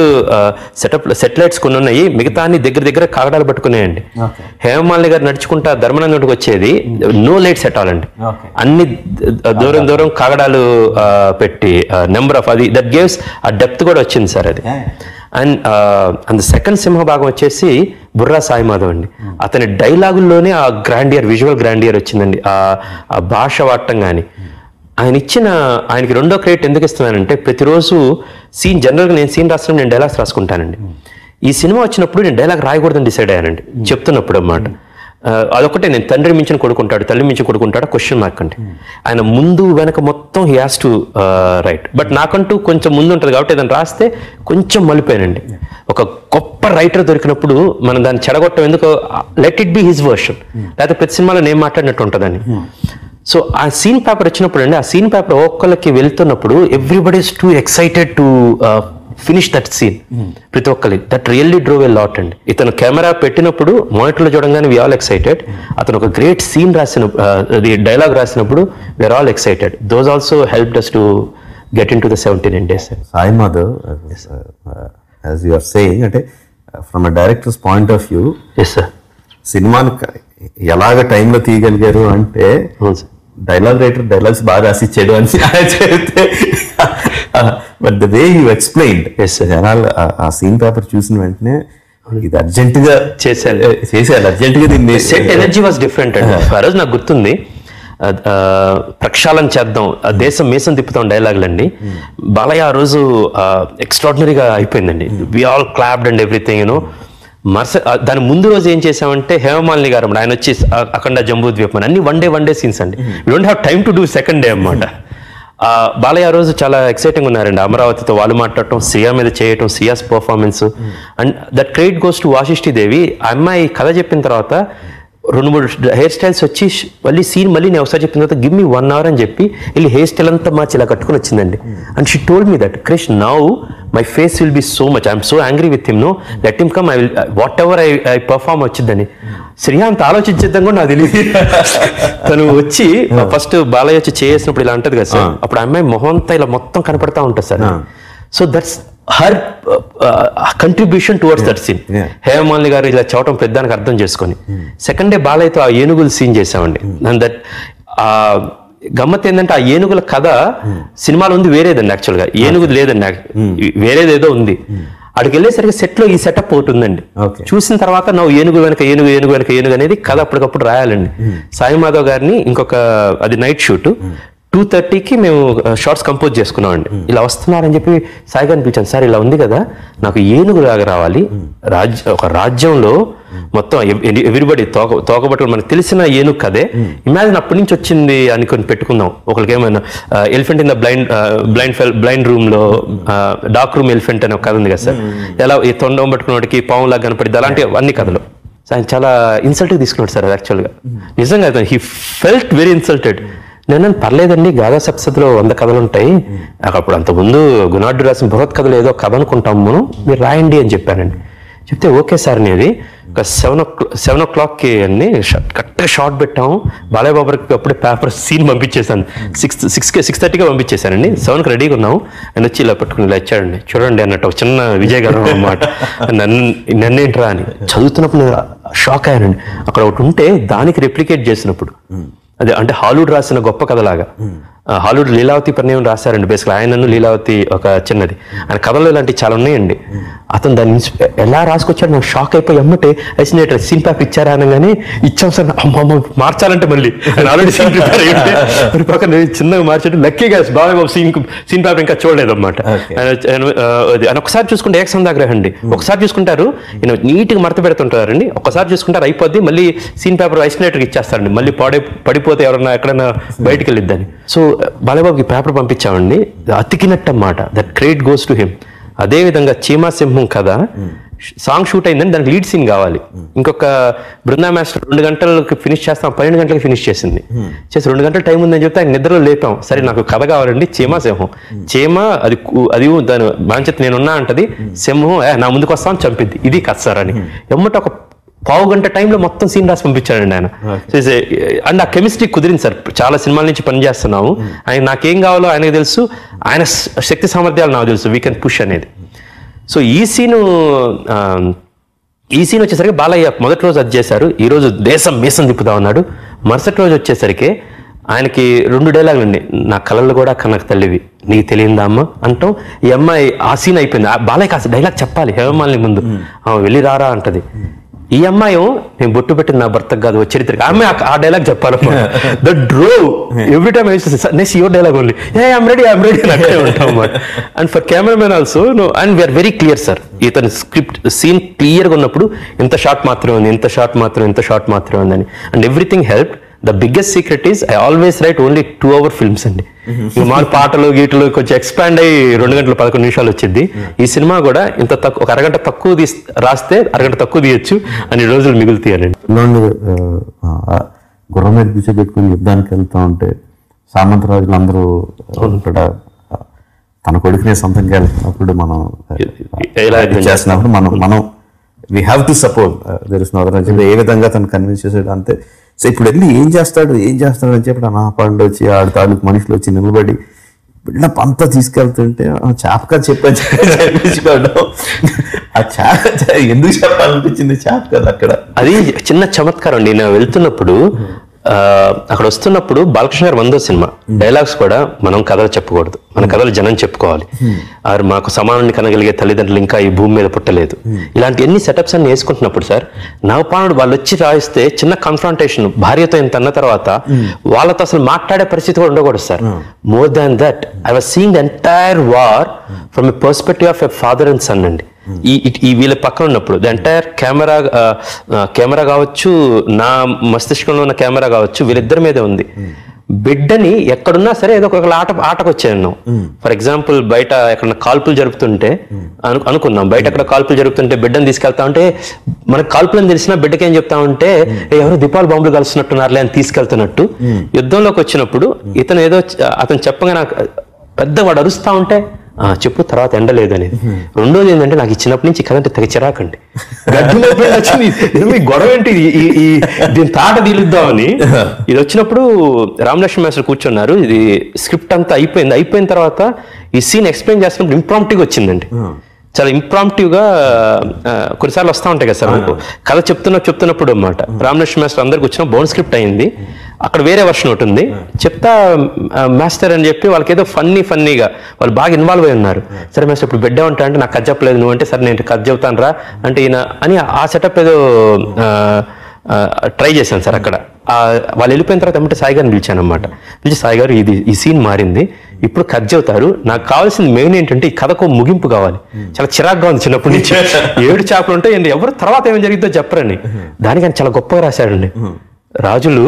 సెట్ లైట్స్ కొన్ని ఉన్నాయి, మిగతా అన్ని దగ్గర కాగడాలు పట్టుకున్నాయండి. హేమమాలిని గారు నడుచుకుంటా ధర్మనందుడికి వచ్చేది నో లైట్స్ ఎట్ ఆల్ అండి. అన్ని దూరం కాగడాలు పెట్టి నెంబర్ ఆఫ్ అది దట్ గేవ్స్ ఆ డెప్త్ కూడా వచ్చింది సార్ అది. అండ్ సెకండ్ సింహ భాగం వచ్చేసి బుర్రా సాయి మాధవ్ అండి. అతని డైలాగుల్లోనే ఆ గ్రాండియర్, విజువల్ గ్రాండియర్ వచ్చిందండి. ఆ భాష వాడటం కానీ ఆయనకి రెండో క్రెడిట్ ఎందుకు ఇస్తున్నానంటే, ప్రతిరోజు సీన్, జనరల్గా నేను సీన్ రాసినప్పుడు నేను డైలాగ్స్ రాసుకుంటానండి. ఈ సినిమా వచ్చినప్పుడు నేను డైలాగ్ రాయకూడదని డిసైడ్ అయ్యానండి చెప్తున్నప్పుడు అన్నమాట. అదొకటే, నేను తండ్రి మించిన కొడుకుంటాడు, తల్లి మించిన కొడుకుంటాడు క్వశ్చన్ మార్క్ అండి. ఆయన ముందు వెనక మొత్తం he has to right. But నాకంటూ కొంచెం ముందు ఉంటుంది కాబట్టి ఏదైనా రాస్తే కొంచెం మలిపోయానండి. ఒక గొప్ప రైటర్ దొరికినప్పుడు మనం దాన్ని చెడగొట్టం ఎందుకు, let it be his version, లేకపోతే ప్రతి సినిమాలో నేను మాట్లాడినట్టు ఉంటుందని. సో ఆ సీన్ పేపర్ వచ్చినప్పుడు అండి, ఆ సీన్ పేపర్ ఒక్కళ్ళకి వెళ్తున్నప్పుడు everybody is too excited to finish that scene. ప్రతి ఒక్కరి that really drove a lot అండి. ఇతను కెమెరా పెట్టినప్పుడు మానిటర్లో చూడంగానే వి ఆల్ ఎక్సైటెడ్. అతను ఒక గ్రేట్ సీన్ అది డైలాగ్ రాసినప్పుడు we're all excited. Those also helped us to get in to the 79 days. Sai Madhav, as you are saying, అంటే from a director's point of view, yes sir, సినిమాని ఎలాగ టైంలో తీయగలిగారు అంటే, dialogue writer dialogues బాగా రాసిచ్చాడు అని చెప్తే, but the way you explain, జనాలు ఆ సీన్ పేపర్ చూసిన వెంటనే ఇది అర్జెంట్ గా చేశారు అర్జెంట్ గా దీన్ని. సెట్ ఎనర్జీ వాజ్ డిఫరెంట్ అండి. ఆ రోజు నాకు గుర్తుంది, ప్రక్షాళన చేద్దాం, దేశం మీసం తిప్పుతాం డైలాగులండి. బాలయ్య ఆ రోజు ఎక్స్ట్రాడినరీగా అయిపోయిందండి. We all clapped and everything you know. దాని ముందు రోజు ఏం చేసామంటే, హేమమాలిని గారు ఆయన వచ్చి అఖండ జంబూద్వీపం అన్ని వన్ డే సీన్స్ అండి. We don't have time to do second day అన్నమాట. బాలయ్య రోజు చాలా ఎక్సైటింగ్ ఉన్నారండి. అమరావతితో వాళ్ళు మాట్లాడటం, సియా మీద చేయటం, Siya's performance, and that credit goes to Vashishti Devi. ఆ అమ్మాయి కథ చెప్పిన తర్వాత 2-3 హెయిర్ స్టైల్స్ వచ్చి మళ్ళీ సీన్ మళ్ళీ నేను ఒకసారి చెప్పిన తర్వాత గివ్ మీ 1 hour అని చెప్పి వెళ్ళి హెయిర్ స్టైల్ అంతా మార్చి ఇలా కట్టుకుని వచ్చిందండి. And she told me that, Krish, now my face will be so much, I'm so angry with him, no let him come, I will whatever I perform వచ్చిందని. శ్రేయ అంత ఆలోచించేద్దాం కూడా నాకు తెలియదు. తను వచ్చి ఫస్ట్ బాలయ్య వచ్చి చేసినప్పుడు ఇలా అంటది కదా సార్, అప్పుడు అమ్మాయి మొహం అంతా ఇలా మొత్తం కనపడతా ఉంటుంది sir. So that's her contribution towards that scene. Hemamalini garu ఇలా చవటం పెద్దానికి అర్థం చేసుకొని, సెకండ్ డే బాలయ్యతో ఆ ఏనుగులు సీన్ చేసామండి. అండ్ దట్ గమ్మత్ ఏంటంటే, ఆ ఏనుగుల కథ సినిమాలో ఉంది వేరేదండి. యాక్చువల్గా ఏనుగుది లేదండి, వేరేదేదో ఉంది. అక్కడికి వెళ్ళేసరికి సెట్ లో ఈ సెటప్ ఒకటి ఉందండి. చూసిన తర్వాత నువ్వు ఏనుగు వెనక ఏనుగు అనేది కథ అప్పటికప్పుడు రాయాలండి. సాయి మాధవ్ గారిని ఇంకొక, అది నైట్ షూట్, 2:30కి మేము షార్ట్స్ కంపోజ్ చేసుకున్నామండి. ఇలా వస్తున్నారని చెప్పి సాయి గారిని పిలిచాను, సార్ ఇలా ఉంది కదా, నాకు ఏనుగు లాగా రావాలి, ఒక రాజ్యంలో మొత్తం ఎవ్రీబడి తోకబట్టుకుని మనకు తెలిసిన ఏనుగు కదే, ఇమాజిన్ అప్పటి నుంచి వచ్చింది అనుకొని పెట్టుకుందాం. ఒకరికి ఏమైనా elephant in the blind room లో, డార్క్ రూమ్ ఎలిఫెంట్ అనే ఒక కథ ఉంది కదా సార్, ఎలా ఈ తొండం పట్టుకున్నోడికి పావులాగా కనపడింది, అలాంటి అన్ని కథలు. ఆయన చాలా ఇన్సల్ట్గా తీసుకున్నాడు సార్. యాక్చువల్గా నిజంగా హీ ఫెల్ట్ వెరీ ఇన్సల్టెడ్. నేను పర్లేదండి, గాథా సప్తశతిలో 100 కథలు ఉంటాయి, అప్పుడు అంతకుముందు గుణాఢ్యుడు రాసిన బృహత్ కథలు ఏదో కథ అనుకుంటాము, మీరు రాయండి అని చెప్పానండి. చెప్తే ఓకే సార్ అనేది ఒక 7 o'clockకి అన్ని కరెక్ట్గా షార్ట్ పెట్టాము. బాలయ్య బాబుకి అప్పుడే పేపర్ సీన్ పంపించేసాను, 6:30కి పంపించేశానండి. 7కి రెడీగా ఉన్నాము. ఆయన వచ్చి ఇలా పట్టుకుని ఇలా ఇచ్చాడండి, చూడండి అన్నట్టు ఒక చిన్న విజయగారం అన్నమాట. నన్నేంట్రా అని చదువుతున్నప్పుడు షాక్ అయ్యానండి. అక్కడ ఒకటి ఉంటే దానికి రెప్లికేట్ చేసినప్పుడు, అదే అంటే హాలీవుడ్ రాసిన గొప్ప కథలాగా, హాలీవుడ్ లీలావతి పరిణయం రాశారండి. బేసిక్గా ఆయనను లీలావతి ఒక చిన్నది, ఆయన కథలు ఇలాంటివి చాలా ఉన్నాయండి. అతను దాన్ని ఎలా రాసుకొచ్చాడు నాకు షాక్ అయిపోయి, అమ్మటే ఐసినేటర్ సీన్ పేపర్ ఇచ్చారా అనగానే ఇచ్చాం సార్, అమ్మ మార్చాలంటే మళ్ళీ ఆయన ఆల్రెడీ సీన్ ప్రిపేర్ అయ్యి పక్కన చిన్నగా మార్చాడు. లక్కీగా బాబాయ్ బాబు సీన్ పేపర్ ఇంకా చూడలేదు అనమాట. ఆయన ఒకసారి చూసుకుంటే ఏకసందాగ్రహం అండి, ఒకసారి చూసుకుంటారు నీట్గా మడత పెడుతుంటారండి, ఒకసారి చూసుకుంటారు అయిపోద్ది, మళ్ళీ సీన్ పేపర్ ఐసినేటర్కి ఇచ్చేస్తారండి, మళ్ళీ పడిపోతే ఎవరన్నా ఎక్కడైనా బయటకు వెళ్ళిద్దని. సో బాలయ్యబాబుకి పేపర్ పంపించామండి, అతికినట్టు అన్నమాట. That credit goes to him. అదేవిధంగా చీమా సింహం కథ సాంగ్ షూట్ అయిందని దానికి లీడ్ సీన్ కావాలి. ఇంకొక బృందా మాస్టర్ 2 గంటలకు ఫినిష్ చేస్తాం, 12 గంటలకు ఫినిష్ చేసింది. 2 గంటల టైం ఉందని చెప్తే ఆయన నిద్రలో లేపాం. సరే నాకు కథ కావాలండి, చీమా సింహం. చీమ అది దాని బాంచత్ నేనున్నా అంటది, సింహం నా ముందుకు వస్తామని చంపిద్ది, ఇది కథ సార్ అని. ఎమ్మట ఒక 1/2 గంట టైంలో మొత్తం సీన్ రాసి పంపించాడండి ఆయన. అండ్ ఆ కెమిస్ట్రీ కుదిరింది సార్. చాలా సినిమాల నుంచి పనిచేస్తున్నాము, ఆయన నాకేం కావాలో ఆయనకు తెలుసు, ఆయన శక్తి సామర్థ్యాలు నాకు తెలుసు, వీ కెన్ పుష్ అనేది. సో ఈ సీన్ వచ్చేసరికి బాలయ్య మొదటి రోజు అది చేశారు, ఈ రోజు దేశం మీసం తిప్పుతా ఉన్నాడు. మరుసటి రోజు వచ్చేసరికి ఆయనకి 2 డైలాగులు అండి. నా కళలు కూడా కనక తల్లివి నీకు తెలియదా అమ్మ అంటాం. ఈ అమ్మాయి ఆ సీన్ అయిపోయింది. బాలయ్య కాస్త డైలాగ్ చెప్పాలి హేమమాలిని ముందు, వెళ్ళి రారా అంటది. ఈ అమ్మాయి నేను బొట్టు పెట్టిన నా భర్తకు కాదు చరిత్ర ఆమె ఆ డైలాగ్ చెప్పాలి. The draw every time next your dialogue only I'm ready అని అక్కడే ఉంటాం అన్నమాట. And for cameraman also no and we're very clear sir. ఇతని స్క్రిప్ట్ సీన్ క్లియర్గా ఉన్నప్పుడు ఇంత షార్ట్ మాత్రమే ఉంది, ఇంత షార్ట్ మాత్రమే ఉందని. And everything help. The biggest secret is I always right only 2 hour films అండి. మా పాటలు గీటలు కొంచెం ఎక్స్పాండ్ అయ్యి 2 గంటల 11 నిమిషాలు వచ్చింది. ఈ సినిమా కూడా ఇంత తక్కువ, ఒక అరగంట తక్కువ రాస్తే అరగంట తక్కువ తీయచ్చు అని రోజులు మిగులుతాయండి. గుర్రం మీద కూర్చోబెట్టుకుని యుద్ధానికి వెళ్తా ఉంటే సామంతరాజులు అందరూ ఇక్కడ తన కొడుకునే సొంతంగా వెళ్తున్నప్పుడు మనం చేస్తున్నప్పుడు మనం we have to support there is no other. ఏ విధంగా తను కన్విన్స్ చేసాడు అంతే. సో ఇప్పుడు వెళ్ళి ఏం చేస్తాడు అని చెప్పి నా పండు వచ్చి ఆడు తాలూకు మనుషులు వచ్చి నిలబడి బిల్డప్ అంతా తీసుకెళ్తుంటే చాపక చెప్పించుకోవడం, ఆ ఎందుకు చెప్పాలనిపించింది చాపక అక్కడ. అది చిన్న చమత్కారం అండి. నేను వెళ్తున్నప్పుడు అక్కడ వస్తున్నప్పుడు బాలకృష్ణ గారు 100వ సినిమా డైలాగ్స్ కూడా మనం కథలు చెప్పకూడదు, మన కథలు జనం చెప్పుకోవాలి. మాకు సమానాన్ని కనగలిగే తల్లిదండ్రులు ఇంకా ఈ భూమి మీద పుట్టలేదు. ఇలాంటి ఎన్ని సెటప్స్ అన్ని వేసుకుంటున్నప్పుడు సార్ నవపానుడు వాళ్ళు వచ్చి రాయిస్తే చిన్న కన్ఫ్రంటేషన్ భార్యతో ఇంత అన్న తర్వాత వాళ్ళతో అసలు మాట్లాడే పరిస్థితి కూడా ఉండకూడదు sir. More than that I was seeing the entire war from a perspective of a father and son అండి. ఈ వీళ్ళ పక్కన ఉన్నప్పుడు ద ఎంటైర్ కెమెరా కావచ్చు, నా మస్తిష్కంలో ఉన్న కెమెరా కావచ్చు, వీళ్ళిద్దరి మీదే ఉంది. బిడ్డని ఎక్కడున్నా సరే ఏదో ఒక ఆటకు వచ్చాను. ఫర్ ఎగ్జాంపుల్ బయట ఎక్కడ కాల్పులు జరుపుతుంటే అనుకుందాం, బయట ఎక్కడ కాల్పులు జరుపుతుంటే బిడ్డను తీసుకెళ్తా ఉంటే మనకు కాల్పులని తెలిసినా బిడ్డకి ఏం చెప్తా ఉంటే ఎవరు దీపావళి బాంబులు కలుస్తున్నట్టున్నారులే అని తీసుకెళ్తున్నట్టు. యుద్ధంలోకి వచ్చినప్పుడు ఇతను ఏదో అతను చెప్పగా నాకు పెద్దవాడు అరుస్తా ఉంటే చెప్పు తర్వాత ఎండలేదు అనేది. రెండోది ఏంటంటే నాకు ఇచ్చినప్పటి నుంచి కదంటే తెగ చిరాకండి. గొడవ ఏంటి దీని తాట తీలుద్దామని ఇది వచ్చినప్పుడు రామలక్ష్మణ మాస్టర్ కూర్చున్నారు. ఇది స్క్రిప్ట్ అంతా అయిపోయిన తర్వాత ఈ సీన్ ఎక్స్ప్లెయిన్ చేస్తున్నప్పుడు ఇంప్రాంప్టివ్గా వచ్చిందండి. చాలా ఇంప్రాంప్టివ్గా కొన్నిసార్లు వస్తూ ఉంటాయి కదా సార్ మనకు కథ చెప్తున్నప్పుడు అన్నమాట. రామలక్ష్మణ మాస్టర్ అందరికి వచ్చిన బోన్ స్క్రిప్ట్ అయింది, అక్కడ వేరే వర్షన్ ఒకటి ఉంది. చెప్తా మాస్టర్ అని చెప్పి వాళ్ళకి ఏదో ఫన్నీగా వాళ్ళు బాగా ఇన్వాల్వ్ అయి ఉన్నారు. సరే మాస్టర్ ఇప్పుడు బిడ్డ ఉంటా అంటే నాకు కథ చెప్పలేదు నువ్వు అంటే, సరే నేను కథ చెబుతాను రా అంటే ఈయన అని ఆ సెటప్ ఏదో ట్రై చేశాను సార్. అక్కడ వాళ్ళు వెళ్ళిపోయిన తర్వాత ఏమంటే సాయి గారిని పిలిచాను అనమాట. పిలిచి సాయి గారు ఈ సీన్ మారింది, ఇప్పుడు కథ చెబుతారు, నాకు కావాల్సింది మెయిన్ ఏంటంటే ఈ కథకు ముగింపు కావాలి. చాలా చిరాగ్గా ఉంది చిన్నప్పటి నుంచి. 7 చేపలు ఉంటాయి ఎవరు తర్వాత ఏం జరిగిందో చెప్పరని. దానికని చాలా గొప్పగా రాశాడండి. రాజులు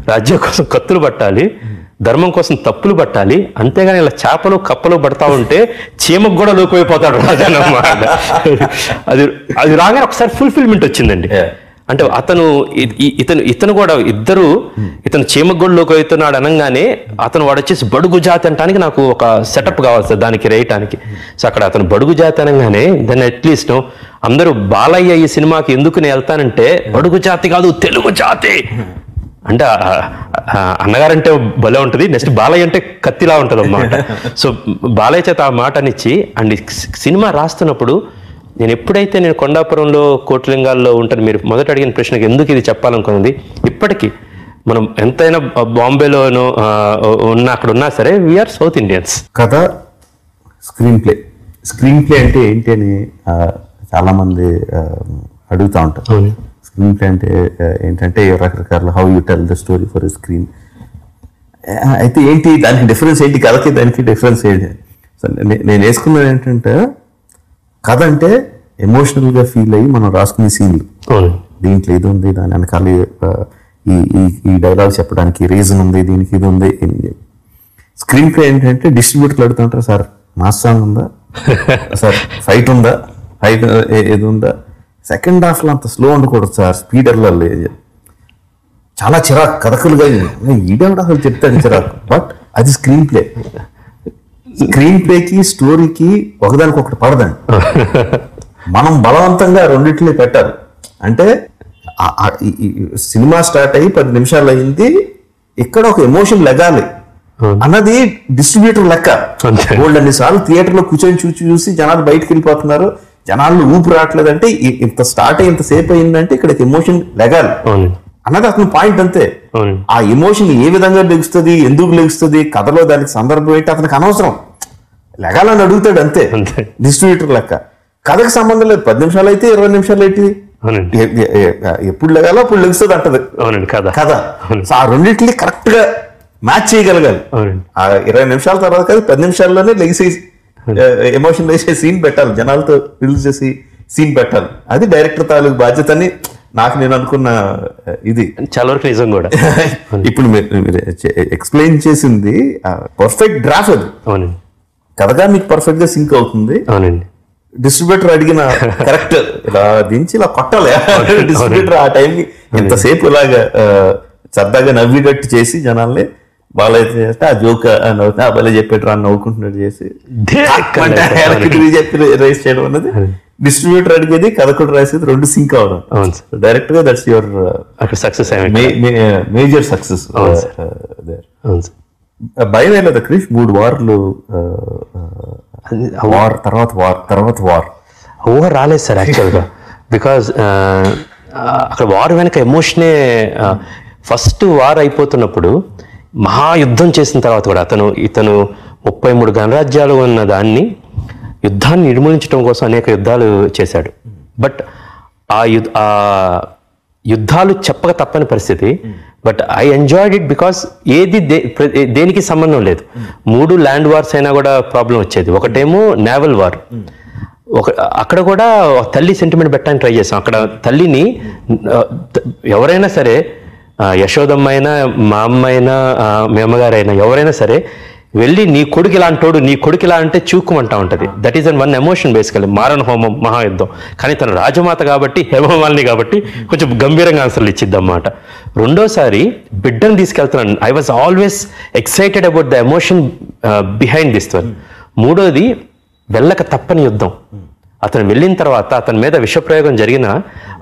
రాజ్యం కోసం కత్తులు పట్టాలి, ధర్మం కోసం తప్పులు పట్టాలి, అంతేగాని ఇలా చేపలు కప్పలు పడతా ఉంటే చీమకు కూడా లోకపోయిపోతాడు రాజా అన్నమాట. అది రాగానే ఒకసారి ఫుల్ఫిల్మెంట్ వచ్చిందండి. అంటే ఇతను కూడా ఇద్దరు ఇతను చీమగొడ్లోకి అవుతున్నాడు అనగానే అతను వాడు వచ్చేసి బడుగు జాతి అంటానికి నాకు ఒక సెటప్ కావాలి సార్ దానికి రేయటానికి. సో అక్కడ అతను బడుగు జాతి అనగానే దాన్ని అట్లీస్ట్ అందరూ బాలయ్య ఈ సినిమాకి ఎందుకు నేను వెళ్తానంటే బడుగు జాతి కాదు తెలుగు జాతి అంటే అన్నగారంటే భలే ఉంటుంది, నెక్స్ట్ బాలయ్య అంటే కత్తిలా ఉంటుంది అన్నమాట. సో బాలయ్య చేత ఆ మాటనిచ్చి అండ్ సినిమా రాస్తున్నప్పుడు నేను ఎప్పుడైతే నేను కొండాపురంలో కోట్లింగాల్లో ఉంటాను, మీరు మొదట అడిగిన ప్రశ్నకి ఎందుకు ఇది చెప్పాలనుకున్నది, ఇప్పటికీ మనం ఎంతైనా బాంబేలోనో అక్కడ ఉన్నా సరే వీఆర్ సౌత్ ఇండియన్స్. కథ స్క్రీన్ ప్లే అంటే ఏంటి అని చాలా మంది అడుగుతూ ఉంటారు. స్క్రీన్ ప్లే అంటే ఏంటంటే రకరకాల how you tell the story for a screen. అయితే ఏంటి దానికి డిఫరెన్స్ ఏంటి, కథకి దానికి డిఫరెన్స్ ఏంటి? నేను వేసుకున్నది ఏంటంటే కథ అంటే ఎమోషనల్గా ఫీల్ అయ్యి మనం రాసుకునే సీన్లు, దీంట్లో ఇది ఉంది, దాని వెనకాల ఈ డైలాగ్ చెప్పడానికి రీజన్ ఉంది, దీనికి ఇది ఉంది. స్క్రీన్ ప్లే ఏంటంటే డిస్ట్రిబ్యూటర్లు అడుగుతుంటారు, సార్ మాస్ సాంగ్ ఉందా, సార్ ఫైట్ ఉందా, ఫైట్ ఏది ఉందా, సెకండ్ హాఫ్లో అంత స్లో ఉండకూడదు సార్, స్పీడ్ వెళ్ళాలి. చాలా చిరాకు కథకులుగా ఈడేవిడ అసలు చెప్తాడు చిరాకు. బట్ అది స్క్రీన్ ప్లే. స్క్రీన్ ప్లేకి స్టోరీకి ఒకదానికొకటి పడదండి. మనం బలవంతంగా రెండింటిని పెట్టాలి. అంటే సినిమా స్టార్ట్ అయ్యి 10 నిమిషాలు అయింది, ఇక్కడ ఒక ఎమోషన్ లెగాలి అన్నది డిస్ట్రిబ్యూటర్ లెక్క. గోల్డ్ అన్ని సార్లు థియేటర్లో కూర్చొని చూసి జనాలు బయటకు వెళ్ళిపోతున్నారు, జనాలు ఊపు రావట్లేదు అంటే ఇంత స్టార్ట్ అయ్యి ఇంత సేపు అయిందంటే ఇక్కడ ఎమోషన్ లెగాలి అన్నది అతని పాయింట్ అంతే. అవునండి. ఆ ఎమోషన్ ఏ విధంగా లెగుస్తుంది, ఎందుకు లెగుస్తుంది, కథలో దానికి సందర్భం ఏంటి అతనికి అనవసరం, లెగాలని అడుగుతాడు అంతే, అంతే. డిస్ట్రిబ్యూటర్ లెక్క. కథకు సంబంధం లేదు, 10 నిమిషాలు అయితే 20 నిమిషాలు ఏంటి, అవునండి. ఎప్పుడు లెగాలో అప్పుడు లెగుస్తుంది అంటది అవునండి కథ. సో ఆ రెండింటిని కరెక్ట్ గా మ్యాచ్ చేయగలగాలి. అవునండి. ఆ 20 నిమిషాల తర్వాత కాదు, 10 నిమిషాల్లోనే లెగిసి ఎమోషన్ వేసే సీన్ పెట్టాలి, జనాలతో రిలీజ్ చేసి సీన్ పెట్టాలి. అది డైరెక్టర్ తాలూకు బాధ్యత అని నాకు నేను అనుకున్న ఇది చాలా వరకు నిజం కూడా. ఇప్పుడు మీరు ఎక్స్ప్లెయిన్ చేసింది పర్ఫెక్ట్ డ్రాఫ్ట్. అది అవునండి. కథగా మీకు పర్ఫెక్ట్ గా సింక్ అవుతుంది. అవునండి. డిస్ట్రిబ్యూటర్ అడిగిన కరెక్ట్ ఇలా దించి ఇలా కొట్టాలి. డిస్ట్రిబ్యూటర్ ఆ టైంకి ఎంతసేపు ఇలాగా సరదాగా నవ్విగట్టు చేసి జనాల్ని బాలైతే చేస్తే ఆ జోక్ నవ్వుతా భలే చెప్పేట్రా అని నవ్వుకుంటున్నట్టు చేసి చెప్పి రైస్ చేయడం అన్నది డిస్ట్రిబ్యూటర్ అడిగేది, కథకుడు రాసేది, రెండు సింక్ అవడం. డైరెక్ట్ గా that's your success, major success. భయం ఏం లేదా క్రిష్? 3 వార్లు వార్ ఓవర్ రాలేదు సార్ యాక్చువల్గా. బికాజ్ అక్కడ వార్ వెనక ఎమోషనే. ఫస్ట్ వార్ అయిపోతున్నప్పుడు మహాయుద్ధం చేసిన తర్వాత కూడా ఇతను 33 గణరాజ్యాలు ఉన్న దాన్ని యుద్ధాన్ని నిర్మూలించడం కోసం అనేక యుద్ధాలు చేశాడు. బట్ ఆ యుద్ధాలు చెప్పక తప్పని పరిస్థితి. But I enjoyed it because ఏది దేనికి సంబంధం లేదు. 3 ల్యాండ్ వార్స్ అయినా కూడా ప్రాబ్లం వచ్చేది. ఒకటేమో నేవల్ వార్, అక్కడ కూడా తల్లి సెంటిమెంట్ పెట్టడానికి ట్రై చేసాం. అక్కడ తల్లిని ఎవరైనా సరే, యశోదమ్మ అయినా, మా అమ్మ అయినా, మీ అమ్మగారైనా, ఎవరైనా సరే వెళ్ళి నీ కొడుకు ఇలా అంటాడు, నీ కొడుకు ఇలా అంటే చూక్కుమంటా ఉంటుంది. That is one emotion basically. మారణ హోమం, మహాయుద్ధం. కానీ తను రాజమాత కాబట్టి, హేమమాలిని కాబట్టి కొంచెం గంభీరంగా ఆన్సర్లు ఇచ్చిద్ది అన్నమాట. రెండోసారి బిడ్డను తీసుకెళ్తున్నాను. I was always excited about the emotion behind this one. మూడోది వెళ్ళక తప్పని యుద్ధం. అతను వెళ్ళిన తర్వాత అతని మీద విషప్రయోగం జరిగిన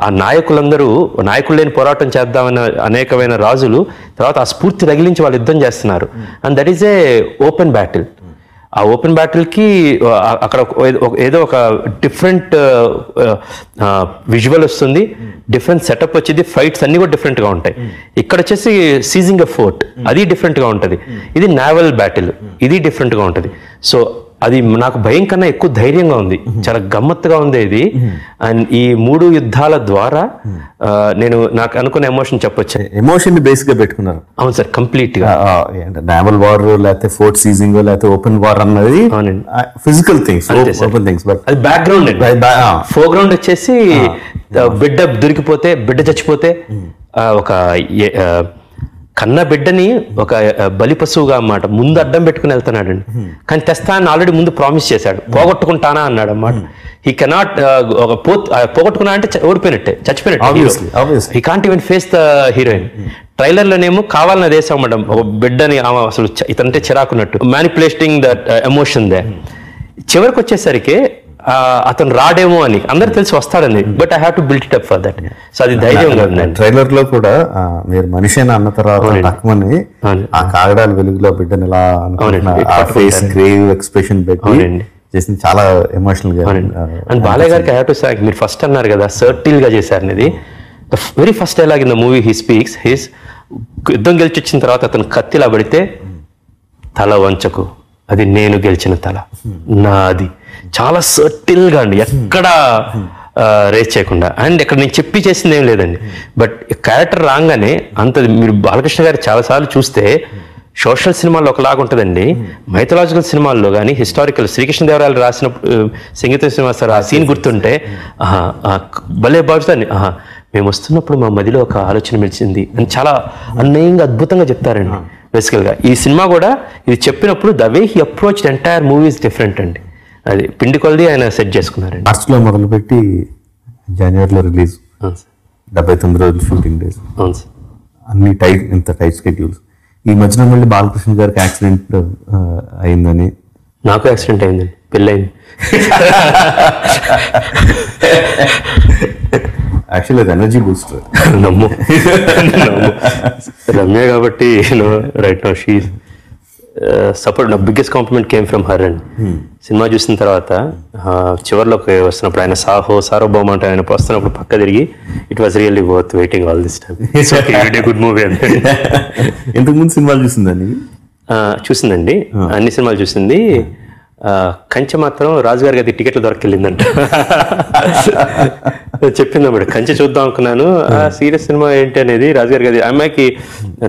ఆ నాయకులు లేని పోరాటం చేద్దామన్న అనేకమైన రాజులు తర్వాత ఆ స్ఫూర్తి తగిలించి వాళ్ళు యుద్ధం చేస్తున్నారు. And that is a open battle. ఆ ఓపెన్ బ్యాటిల్కి అక్కడ ఏదో ఒక డిఫరెంట్ విజువల్ వస్తుంది, డిఫరెంట్ సెటప్ వచ్చింది, ఫైట్స్ అన్ని కూడా డిఫరెంట్గా ఉంటాయి. ఇక్కడ వచ్చేసి సీజింగ్ ఎ ఫోర్ట్, అది డిఫరెంట్గా ఉంటుంది. ఇది నావల్ బ్యాటిల్, ఇది డిఫరెంట్గా ఉంటుంది. సో అది నాకు భయం కన్నా ఎక్కువ ధైర్యంగా ఉంది, చాలా గమ్మత్తుగా ఉంది ఇది. అండ్ ఈ 3 యుద్ధాల ద్వారా నేను నాకు అనుకున్న ఎమోషన్ చెప్పొచ్చు. ఎమోషన్ బేస్ గా పెట్టుకున్నారు. అవును సార్, కంప్లీట్ గా. నావల్ వార్ లేకపోతే ఫోర్ట్ సీజింగ్ లేకపోతే ఓపెన్ వార్ అన్నది physical things, open things. But అది బ్యాక్గ్రౌండ్. ఫోర్గ్రౌండ్ వచ్చేసి బిడ్డ దొరికిపోతే, బిడ్డ చచ్చిపోతే, ఒక కన్న బిడ్డని ఒక బలి పశువుగా అన్నమాట ముందు అడ్డం పెట్టుకుని వెళ్తున్నాడండి. కానీ తెస్తా అని ఆల్రెడీ ముందు ప్రామిస్ చేశాడు. పోగొట్టుకుంటానా అన్నాడు అన్నమాట. హీ కెనాట్ పోగొట్టుకున్నా అంటే ఓడిపోయినట్టే, చచ్చిపోయినట్టే. He can't even face the heroine. ట్రైలర్లోనేమో కావాలని దేశం అన్నమాట, ఒక బిడ్డని అసలు ఇతంటే చిరాకున్నట్టు మ్యానిపులేటింగ్ దట్ ఎమోషన్ దే. చివరికి వచ్చేసరికి అతను రాడేమో అని అందరు తెలిసి వస్తాడని, but I have to build it up for that. So అది ధైర్యం. ట్రైలర్ లో కూడా మీరు మనిషిని అన్న తర్వాత తక్కువని ఆ కాగడాల వెలుగులో బిడ్డని ఇలా ఫేస్ గ్రేవ్ ఎక్స్ప్రెషన్ పెట్టి చేసింది చాలా ఎమోషనల్ గా. అండ్ బాలయ్య గారికి ఐ హావ్ టు సే, మీరు ఫస్ట్ అన్నారు కదా సర్టిల్ గా చేశారు ఇది. The very first dialogue in the movie he speaks his, యుద్ధం గెలిచి వచ్చిన తర్వాత అతను కత్తిలా పడితే తల వంచకు, అది నేను గెలిచిన తల నాది. చాలా సర్టిల్గా అండి, ఎక్కడ రేస్ చేయకుండా. అండ్ ఇక్కడ నేను చెప్పి చేసింది ఏం లేదండి, బట్ క్యారెక్టర్ రాగానే అంత. మీరు బాలకృష్ణ గారు చాలాసార్లు చూస్తే సోషల్ సినిమాల్లో ఒకలాగా ఉంటుందండి, మైథలాజికల్ సినిమాల్లో కానీ, హిస్టారికల్ శ్రీకృష్ణదేవరాయలు రాసిన సంగీత సినిమా సార్ ఆ సీన్ గుర్తుంటే భలే బాగుంటుంది. మేము వస్తున్నప్పుడు మా మదిలో ఒక ఆలోచన మెలిచింది అని చాలా అన్యాయంగా అద్భుతంగా చెప్తారండి. బేసికల్గా ఈ సినిమా కూడా ఇది చెప్పినప్పుడు the way he approach entire movie is different అండి. అది పిండి కొలది ఆయన సెట్ చేసుకున్నారండి. మార్చ్లో మొదలుపెట్టి జనవరిలో రిలీజ్, 79 రోజులు షూటింగ్ డేస్, అన్ని ఇంత టైట్ షెడ్యూల్స్. ఈ మధ్యన మళ్ళీ బాలకృష్ణ గారికి యాక్సిడెంట్ అయిందని. నాకు యాక్సిడెంట్ అయిందండి, పెళ్ళయింది. యాక్చువల్లీ అది ఎనర్జీ బూస్టర్. నమ్ము రమ్య కాబట్టి రైట్ నౌ షీ సపోర్ట్ నా biggest compliment came from her అండి. సినిమా చూసిన తర్వాత చివరిలోకి వస్తున్నప్పుడు ఆయన సార్వభౌమ అంటే ఆయన వస్తున్నప్పుడు పక్క తిరిగి it was really worth waiting all this time, good movie అంటే. ఇంతకు ముందు సినిమాలు చూసిందండి? చూసిందండి, అన్ని సినిమాలు చూసింది. కంచె మాత్రం రాజుగారి గది టికెట్లు దొరకెళ్ళిందంట. చెప్పింది అన్నమాట, కంచె చూద్దాం అనుకున్నాను, సీరియస్ సినిమా ఏంటి అనేది. రాజుగారి గది అమ్మాయికి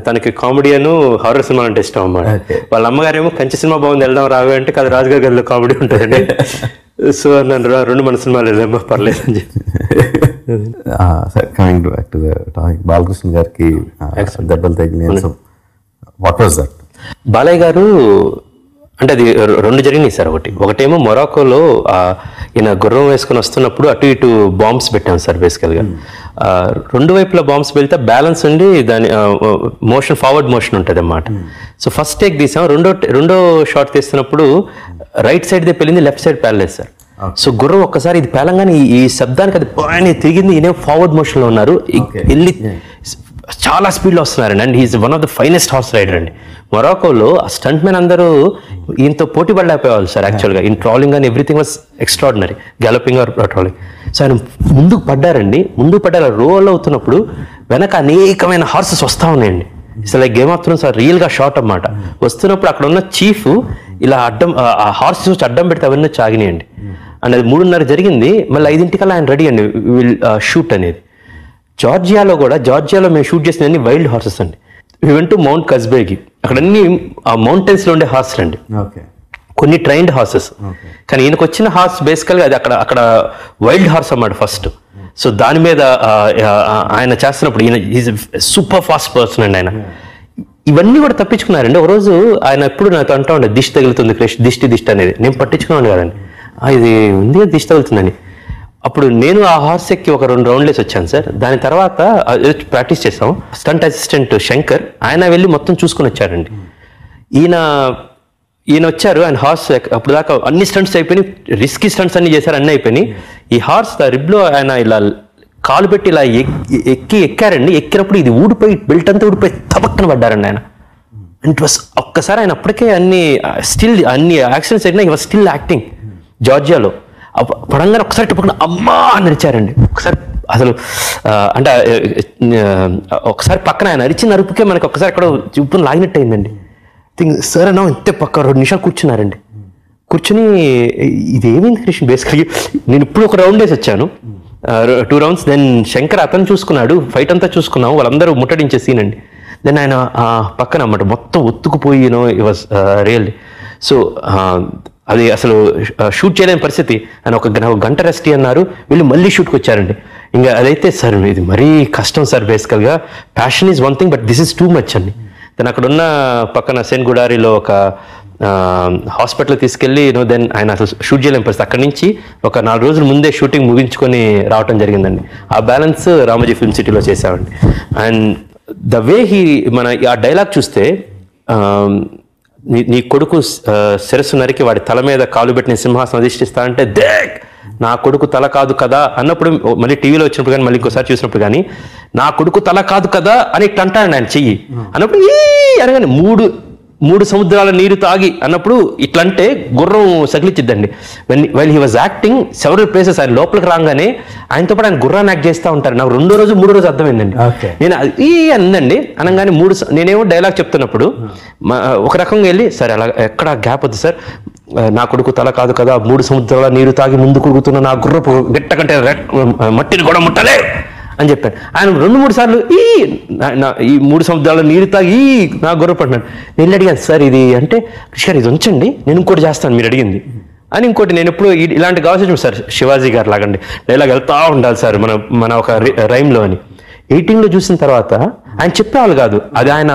తనకి కామెడీను హారర్ సినిమా అంటే ఇష్టం అన్నమాట. వాళ్ళ అమ్మగారేమో కంచె సినిమా బాగుంది వెళ్దాం రావే అంటే, కాదు రాజుగారి గదిలో కామెడీ ఉంటుందండి. సో నన్ను 2 మన సినిమాలు వెళ్ళామో పర్లేదు అని చెప్పి. Coming back to the topic, Balakrishna గారికి దెబ్బలు తగిలిన, వాట్ వాస్ దట్? బాలయ్య గారు అంటే అది 2 జరిగినాయి సార్. ఒకటేమో మొరాకోలో ఈయన గుర్రం వేసుకొని వస్తున్నప్పుడు అటు ఇటు బాంబ్స్ పెట్టాం సార్. బేసికల్గా 2 వైపులా బాంబ్స్ వెళ్తే బ్యాలెన్స్ ఉండి దాని మోషన్ ఫార్వర్డ్ మోషన్ ఉంటుంది అన్నమాట. సో ఫస్ట్ టేక్ తీసాం, రెండో షాట్ తీస్తున్నప్పుడు రైట్ సైడ్ దే పెళ్ళింది, లెఫ్ట్ సైడ్ పేలలేదు సార్. సో గుర్రం ఒక్కసారి ఇది పేలంగానే ఈ శబ్దానికి అది బాగా తిరిగింది. ఈయన ఫార్వర్డ్ మోషన్ లో ఉన్నారు, వెళ్ళి చాలా స్పీడ్లో వస్తున్నారండి. And he's one of the finest horse rider అండి. మొరాకోలో ఆ స్టంట్ మెన్ అందరూ ఈయనతో పోటీ పడలేకపోయేవాళ్ళు సార్. యాక్చువల్గా in trotting and everything was extraordinary, galloping or trotting. So ఆయన ముందుకు పడ్డారండి. ముందుకు పడ్డారు, రోల్ అవుతున్నప్పుడు వెనక అనేకమైన హార్సెస్ వస్తూ ఉన్నాయండి. It's like game of Thrones రియల్గా షాట్ అన్నమాట. వస్తున్నప్పుడు అక్కడ ఉన్న చీఫ్ ఇలా అడ్డం, ఆ హార్సెస్ వచ్చి అడ్డం పెడితే అవన్నీ చాగినాయండి. అండ్ అది 3:30 జరిగింది. మళ్ళీ 5 ఆయన రెడీ అండి విల్ షూట్ అనేది. జార్జియాలో మేము షూట్ చేసినవన్నీ వైల్డ్ హార్సెస్ అండి. వి వెంట్ టు మౌంట్ కస్బేకి, అక్కడ అన్ని ఆ మౌంటైన్స్ లో ఉండే హార్సెస్ అండి. కొన్ని ట్రైన్డ్ హార్సెస్, కానీ ఈయనకు వచ్చిన హార్స్ బేసికల్గా అది అక్కడ వైల్డ్ హార్స్ అన్నమాట ఫస్ట్. సో దాని మీద ఆయన చేస్తున్నప్పుడు ఈయన ఈజ్ సూపర్ ఫాస్ట్ పర్సన్ అండి ఆయన. ఇవన్నీ కూడా తప్పించుకున్నారండి. ఒకరోజు ఆయన ఎప్పుడు నాతో అంటా ఉండే, దిష్టి తగులుతుంది క్రిష్, దిష్టి అనేది. నేను పట్టించుకున్నాను కదండి, ఇది ఉంది దిష్టి తగులుతుందని. అప్పుడు నేను ఆ హార్స్ ఎక్కి ఒక 2 రౌండ్లు వేసి వచ్చాను సార్. దాని తర్వాత ప్రాక్టీస్ చేసాం. స్టంట్ అసిస్టెంట్ శంకర్ ఆయన వెళ్ళి మొత్తం చూసుకుని వచ్చారండి. ఈయన వచ్చారు, ఆయన హార్స్ అప్పుడు దాకా అన్ని స్టంట్స్ అయిపోయినాయి, రిస్కీ స్టంట్స్ అన్ని చేశారు, అన్నీ అయిపోయినాయి. ఈ హార్స్ రిబ్లో ఆయన ఇలా కాలు పెట్టి ఇలా ఎక్కారండి. ఎక్కినప్పుడు ఇది ఊడిపోయి, బెల్ట్ అంతా ఊడిపోయి తపక్కన పడ్డారండి ఆయన. ఇట్ వాస్ ఒక్కసారి ఆయన అప్పటికే అన్ని యాక్సిడెంట్స్ అయినా, ఈ వాజ్ స్టిల్ యాక్టింగ్. జార్జియాలో పడంగానే ఒకసారి పక్కన అమ్మా అని అరిచారండి. ఒకసారి అసలు అంటే ఒకసారి పక్కన ఆయన అరిచిన అరుపుకే మనకి ఒకసారి అక్కడ చూపుని లాగినట్టు అయిందండి. సార్ అన్నా ఇంతే పక్క 2 నిమిషాలు కూర్చున్నారండి. కూర్చుని ఇదేమైంది కృష్ణ, బేసికలీ నేను ఇప్పుడు ఒక రౌండ్ వేసి వచ్చాను, 2 రౌండ్స్. దెన్ శంకర్ అతను చూసుకున్నాడు, ఫైట్ అంతా చూసుకున్నాము, వాళ్ళందరూ ముట్టడించే సీన్ అండి. దెన్ ఆయన పక్కన అన్నమాట మొత్తం ఒత్తుకుపోయి ఇట్ వాజ్ రియల్లీ. సో అది అసలు షూట్ చేయలేని పరిస్థితి. ఆయన ఒక గంట రెస్ట్ అన్నారు, వీళ్ళు మళ్ళీ షూట్కి వచ్చారండి. ఇంకా అదైతే సార్ ఇది మరీ కష్టం సార్. బేసికల్గా passion is one thing, but this is too much అండి. దెన్ అక్కడ ఉన్న పక్కన సెన్ గుడారిలో ఒక హాస్పిటల్ తీసుకెళ్ళి దెన్ ఆయన అసలు షూట్ చేయలేని పరిస్థితి. అక్కడి నుంచి ఒక 4 రోజుల ముందే షూటింగ్ ముగించుకొని రావటం జరిగిందండి. ఆ బ్యాలెన్స్ రామోజీ ఫిల్మ్ సిటీలో చేసామండి. అండ్ ద వే మన ఆ డైలాగ్ చూస్తే, నీ కొడుకు శిరస్సు నరికి వాడి తల మీద కాలు పెట్టిన సింహాసనం అధిష్ఠిస్తా అంటే, దేక్ నా కొడుకు తల కాదు కదా అన్నప్పుడు, మళ్ళీ టీవీలో వచ్చినప్పుడు కానీ మళ్ళీ ఇంకోసారి చూసినప్పుడు కానీ, నా కొడుకు తల కాదు కదా అని ఇట్లా అంటాడు ఆయన చెయ్యి అన్నప్పుడు, ఈ అనగానే 3 సముద్రాల నీరు తాగి అన్నప్పుడు ఇట్లంటే గుర్రం సగిలిచ్చిద్దండి. While he was acting several places. ఆయన లోపలికి రాగానే ఆయనతో పాటు ఆయన గుర్రాన్ని యాక్ట్ చేస్తూ ఉంటారు. నాకు 2వ రోజు 3వ రోజు అర్థమైందండి. నేను ఈ అందండి అనగానే నేనేమో డైలాగ్ చెప్తున్నప్పుడు ఒక రకంగా వెళ్ళి, సరే అలా ఎక్కడ గ్యాప్ వద్దు సార్, నా కొడుకు తల కాదు కదా, 3 సముద్రాల నీరు తాగి ముందు కొడుకుతున్న నా గుర్రపు గట్ట కంటే మట్టిని కూడా ముట్టలే అని చెప్పాను. ఆయన 2-3 సార్లు ఈ 3 సముద్రాల నీరు తాగి నా గుర్రపు అంటున్నాడు. నేను అడిగాను, సార్ ఇది అంటే, కృష్ణ ఇది ఉంచండి నేను ఇంకోటి చేస్తాను మీరు అడిగింది అని. ఇంకోటి నేను ఎప్పుడు ఇలాంటి కావాల్సి సార్ శివాజీ గారు లాగండి డైలాగ్ వెళ్తా ఉండాలి సార్ మన ఒక రైమ్లో అని. 18లో చూసిన తర్వాత ఆయన చెప్పేవాళ్ళు కాదు, అది ఆయన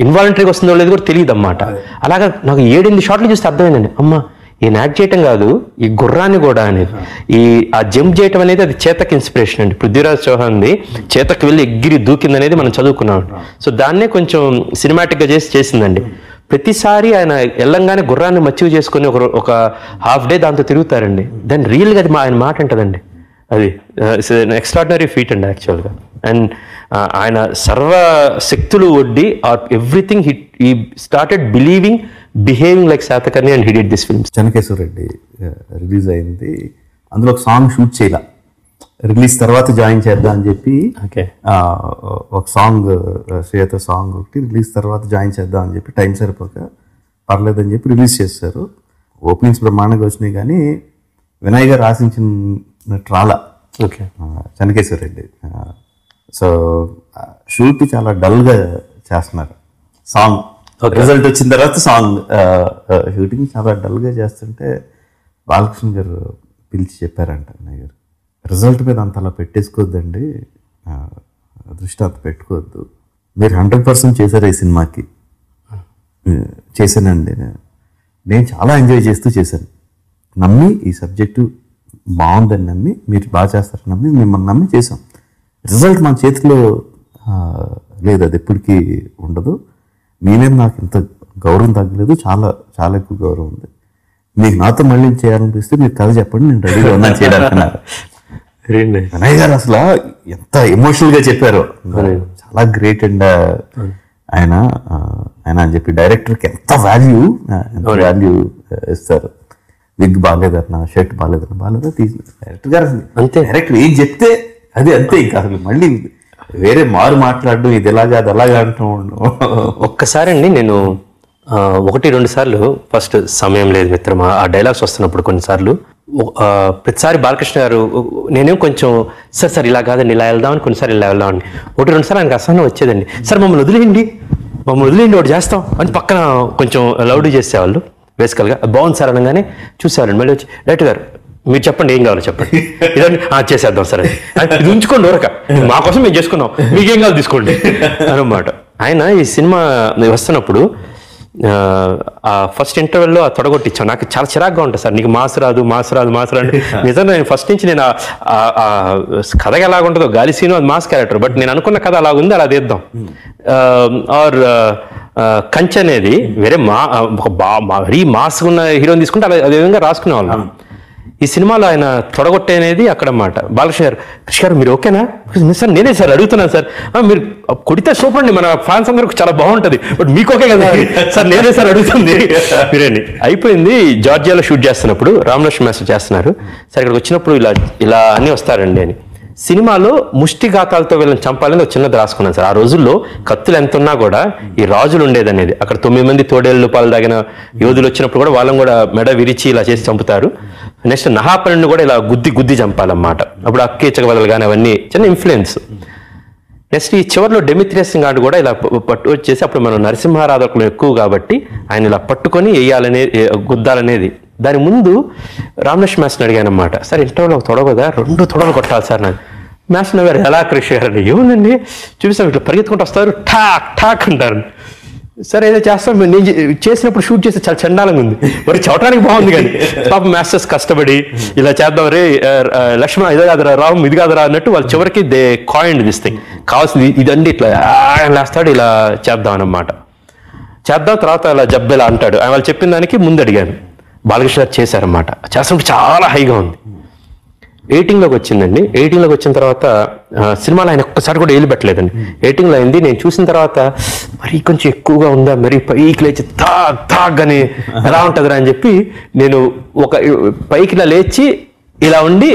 ఇన్వాలంటరీగా వస్తుందో లేదో కూడా తెలియదు అన్నమాట. అలాగా నాకు 7-8 షాట్లు చూస్తే అర్థమైందండి, అమ్మ ఈయన యాక్ట్ చేయటం కాదు, ఈ గుర్రాన్ని కూడా అనేది ఆ జంప్ చేయటం అనేది అది చేతక్ ఇన్స్పిరేషన్ అండి. పృథ్వీరాజ్ చౌహాన్ది చేతక్ వెళ్ళి ఎగిరి దూకింది అనేది మనం చదువుకున్నాం. సో దాన్నే కొంచెం సినిమాటిక్గా చేసిందండి. ప్రతిసారి ఆయన వెళ్ళంగానే గుర్రాన్ని మచ్చివి చేసుకొని ఒక హాఫ్ డే దాంతో తిరుగుతారండి. దాన్ని రియల్గా అది ఆయన మాట ఉంటుందండి. అది ఎక్స్ట్రాడినరీ ఫీట్ అండి యాక్చువల్గా. అండ్ ఆయన సర్వ శక్తులు ఒడ్డి or everything he started believing behaving like Satakarni and he did this film. Chennakeswara Reddy release అయింది, అందులో ఒక సాంగ్ షూట్ చేయాల, రిలీజ్ తర్వాత జాయిన్ చేద్దాం అని చెప్పి ఒక సాంగ్ శ్రేయతో సాంగ్ ఒకటి రిలీజ్ తర్వాత జాయిన్ చేద్దాం అని చెప్పి టైం సరిపోక పర్లేదని చెప్పి రిలీజ్ చేస్తారు. ఓపెనింగ్స్ బ్రహ్మాండంగా వచ్చినాయి, కానీ వినయ్ గారు ఆశించినట్టు రాలా చెన్నకేశ్వర రెడ్డి. సో షూట్ చాలా డల్గా చేస్తున్నారు, సాంగ్ రిజల్ట్ వచ్చిన తర్వాత సాంగ్ షూటింగ్ చాలా డల్గా చేస్తుంటే బాలకృష్ణ గారు పిలిచి చెప్పారంట, వినయ్ గారు రిజల్ట్ మీద అంత అలా పెట్టేసుకోవద్దండి, దృష్టి అంత పెట్టుకోవద్దు, మీరు 100% చేశారు ఈ సినిమాకి. చేశానండి, నేను చాలా ఎంజాయ్ చేస్తూ చేశాను, నమ్మి ఈ సబ్జెక్టు బాగుందని నమ్మి, మీరు బాగా చేస్తారని నమ్మి మిమ్మల్ని నమ్మి చేసాం. రిజల్ట్ మన చేతిలో లేదు, అది ఎప్పటికీ ఉండదు. మీ మీద నాకు ఇంత గౌరవం తగ్గలేదు, చాలా చాలా ఎక్కువ గౌరవం ఉంది. మీకు నాతో మళ్ళీ చేయాలనిపిస్తే మీరు కథ చెప్పండి, నేను రెడీగా ఉన్నాను చేయడానికి. వినయ్ గారు అసలు ఎంత ఎమోషనల్ గా చెప్పారు, చాలా గ్రేట్. అండ్ ఆయన అని చెప్పి డైరెక్టర్కి ఎంత వాల్యూ ఇస్తారు. విగ్ బాగాలేదన్నా, షర్ట్ బాగాలేదా తీసి డైరెక్టర్ గారు అంతే, డైరెక్టర్ ఏం చెప్తే అది అంతే. ఇంకా అసలు మళ్ళీ వేరే మారు మాట్లాడడం, ఇది ఎలాగా అది అలాగా అంటూ ఒక్కసారి అండి నేను 1-2 సార్లు ఫస్ట్ సమయం లేదు మిత్రమా ఆ డైలాగ్స్ వస్తున్నప్పుడు కొన్నిసార్లు ప్రతిసారి బాలకృష్ణ గారు నేనేం కొంచెం సార్ ఇలా కాదండి ఇలా వెళ్దామని, కొన్నిసార్లు ఇలా వెళ్దామని 1-2 సార్లు ఆయనకు అసహనం వచ్చేదండి. సార్ మమ్మల్ని వదిలేయండి ఒకటి చేస్తాం అని పక్కన కొంచెం లౌడ్ చేసేవాళ్ళు. బేసికల్గా బాగుంది సార్ అనగానే చూసేవాళ్ళండి. మళ్ళీ వచ్చి డైరెక్టర్ గారు మీరు చెప్పండి ఏం కావాలో చెప్పండి, ఇదండి చేసేద్దాం సార్ అని, ఇది ఉంచుకోండి ఊరక, మా కోసం మేము చేసుకున్నాం, మీకేం కావాలి తీసుకోండి అనమాట. ఆయన ఈ సినిమా వస్తున్నప్పుడు ఫస్ట్ ఇంటర్వెల్లో తొడగొట్టించాం. నాకు చాలా చిరాగ్గా ఉంటుంది సార్, నీకు మాస్ రాదు నిజంగా నేను ఫస్ట్ నుంచి నేను కథ ఎలాగుంటుందో గాలి సీను అది మాస్ క్యారెక్టర్, బట్ నేను అనుకున్న కథ అలాగుంది అలా తీద్దాం. ఆర్ కంచె అనేది వేరే మరీ మాస్ ఉన్న హీరోని తీసుకుంటే అదే విధంగా రాసుకునే వాళ్ళం. ఈ సినిమాలో ఆయన తొడగొట్టేది అక్కడ అన్నమాట. బాలకృష్ణ గారు, కృష్ణ గారు మీరు ఓకేనా సార్? నేనే సార్ అడుగుతున్నాను సార్, మీరు కొడితే సూపర్ అండి, మన ఫ్యాన్స్ అందరికి చాలా బాగుంటుంది, బట్ మీకు ఓకే కదా సార్? నేనే సార్ అడుగుతుంది మీరేండి. అయిపోయింది. జార్జియాలో షూట్ చేస్తున్నప్పుడు రామలక్ష్మణ్ మాస్టర్ చేస్తున్నారు సార్, ఇక్కడికి వచ్చినప్పుడు ఇలా అన్నీ వస్తారండి అని. సినిమాలో ముష్టిఘాతాలతో వీళ్ళని చంపాలని ఒక చిన్నది రాసుకున్నాను సార్. ఆ రోజుల్లో కత్తులు ఎంత ఉన్నా కూడా ఈ రాజులు ఉండేదనేది. అక్కడ 9 మంది తోడేళ్ళు పాలు తాగిన యోధులు వచ్చినప్పుడు కూడా వాళ్ళని కూడా మెడ విరిచి ఇలా చేసి చంపుతారు. నెక్స్ట్ నహాపరుణ్ణి కూడా ఇలా గుద్ది చంపాలన్నమాట. అప్పుడు అక్కేచక వదలు కానీ అవన్నీ చిన్న ఇన్ఫ్లుయెన్స్. నెక్స్ట్ ఈ చివరిలో డెమిత్రియస్ గాడు కూడా ఇలా పట్టు వచ్చేసి, అప్పుడు మనం నరసింహారాధకులు ఎక్కువ కాబట్టి ఆయన ఇలా పట్టుకొని గుద్దాలనేది. దాని ముందు రామలక్ష్మణ్ మాస్టర్ని అడిగాను అనమాట, సార్ ఇంటర్వ్యూలో ఒక తొడగదా 2 తొడలు కొట్టాలి సార్ నాకు. మాస్టర్ గారు ఎలా కృషి గారు ఏముందండి చూపిస్తాం, ఇట్లా పరిగెత్తుకుంటూ వస్తారు ఠాక్ అంటారు. సరే ఏదో చేస్తాం, నేను చేసినప్పుడు షూట్ చేస్తే చాలా చండాలంగా ఉంది, మరి చవటానికి బాగుంది కానీ పాప మాస్టర్స్ కష్టపడి ఇలా చేద్దాం రే లక్ష్మణ ఇది కాదురా రామ్ ఇది కాదురా అన్నట్టు వాళ్ళు చివరికి దే కాయిన్ దిస్ థింగ్ కావాల్సింది ఇదండి ఇట్లా లేస్తాడు ఇలా చేద్దాం అన్నమాట. చేద్దాం తర్వాత అలా జబ్బెలా అంటాడు. ఆయన వాళ్ళు చెప్పిన దానికి ముందు అడిగాను. బాలకృష్ణ గారు చేశారన్నమాట. చేస్తున్నప్పుడు చాలా హైగా ఉంది. 18లోకి వచ్చిందండి. 18లోకి వచ్చిన తర్వాత సినిమాలో ఆయన ఒక్కసారి కూడా ఏలు పెట్టలేదండి. 18లో అయింది. నేను చూసిన తర్వాత మరీ కొంచెం ఎక్కువగా ఉందా, మరీ పైకి లేచి తాగ్ అని ఎలా ఉంటుందిరా అని చెప్పి నేను ఒక పైకి ఇలా లేచి ఇలా ఉండి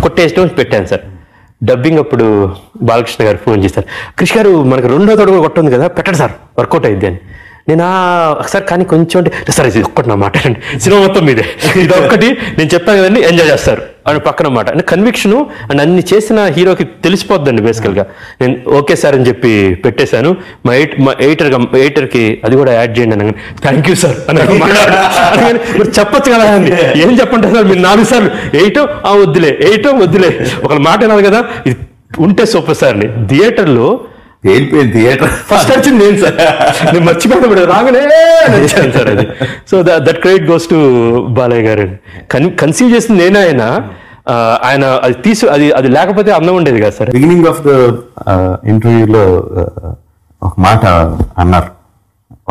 కొట్టేయడం పెట్టాను సార్. డబ్బింగ్ అప్పుడు బాలకృష్ణ గారు ఫోన్ చేశారు, కృష్ణ గారు మనకు 2వ తొడగ కొట్టుంది కదా పెట్టండి సార్ వర్కౌట్ అయింది అని. నేను ఒకసారి కానీ కొంచెం అంటే సార్ ఇది ఒక్కటి నా మాట అండి, సినిమా మొత్తం మీదే, ఇది ఒక్కటి నేను చెప్పాను కదండి ఎంజాయ్ చేస్తారు అని పక్కన మాట అంటే కన్విక్షను అండ్ అన్ని చేసిన హీరోకి తెలిసిపోద్దండి బేసికల్గా. నేను ఓకే సార్ అని చెప్పి పెట్టేశాను. మా ఎయిటర్కి అది కూడా యాడ్ చేయండి అనగా థ్యాంక్ యూ సార్ అని మీరు చెప్పొచ్చు కదా అండి. ఏం చెప్పండి సార్ మీరు 4 సార్లు వేయటం వద్దులే ఒకళ్ళ మాట వినాలి కదా, ఇది ఉంటే సూపర్ సార్ అని. థియేటర్లో ఫస్ట్ వచ్చింది నేను సార్, నేను మర్చిపోయినప్పుడు రాగానే వచ్చాను సార్ అది. So that credit goes to Balayya గారు. కన్సీవ్ చేసింది నేనే. ఆయన అది లేకపోతే అందం ఉండేది కదా సార్. బిగినింగ్ ఆఫ్ ద ఇంటర్వ్యూలో ఒక మాట అన్నారు,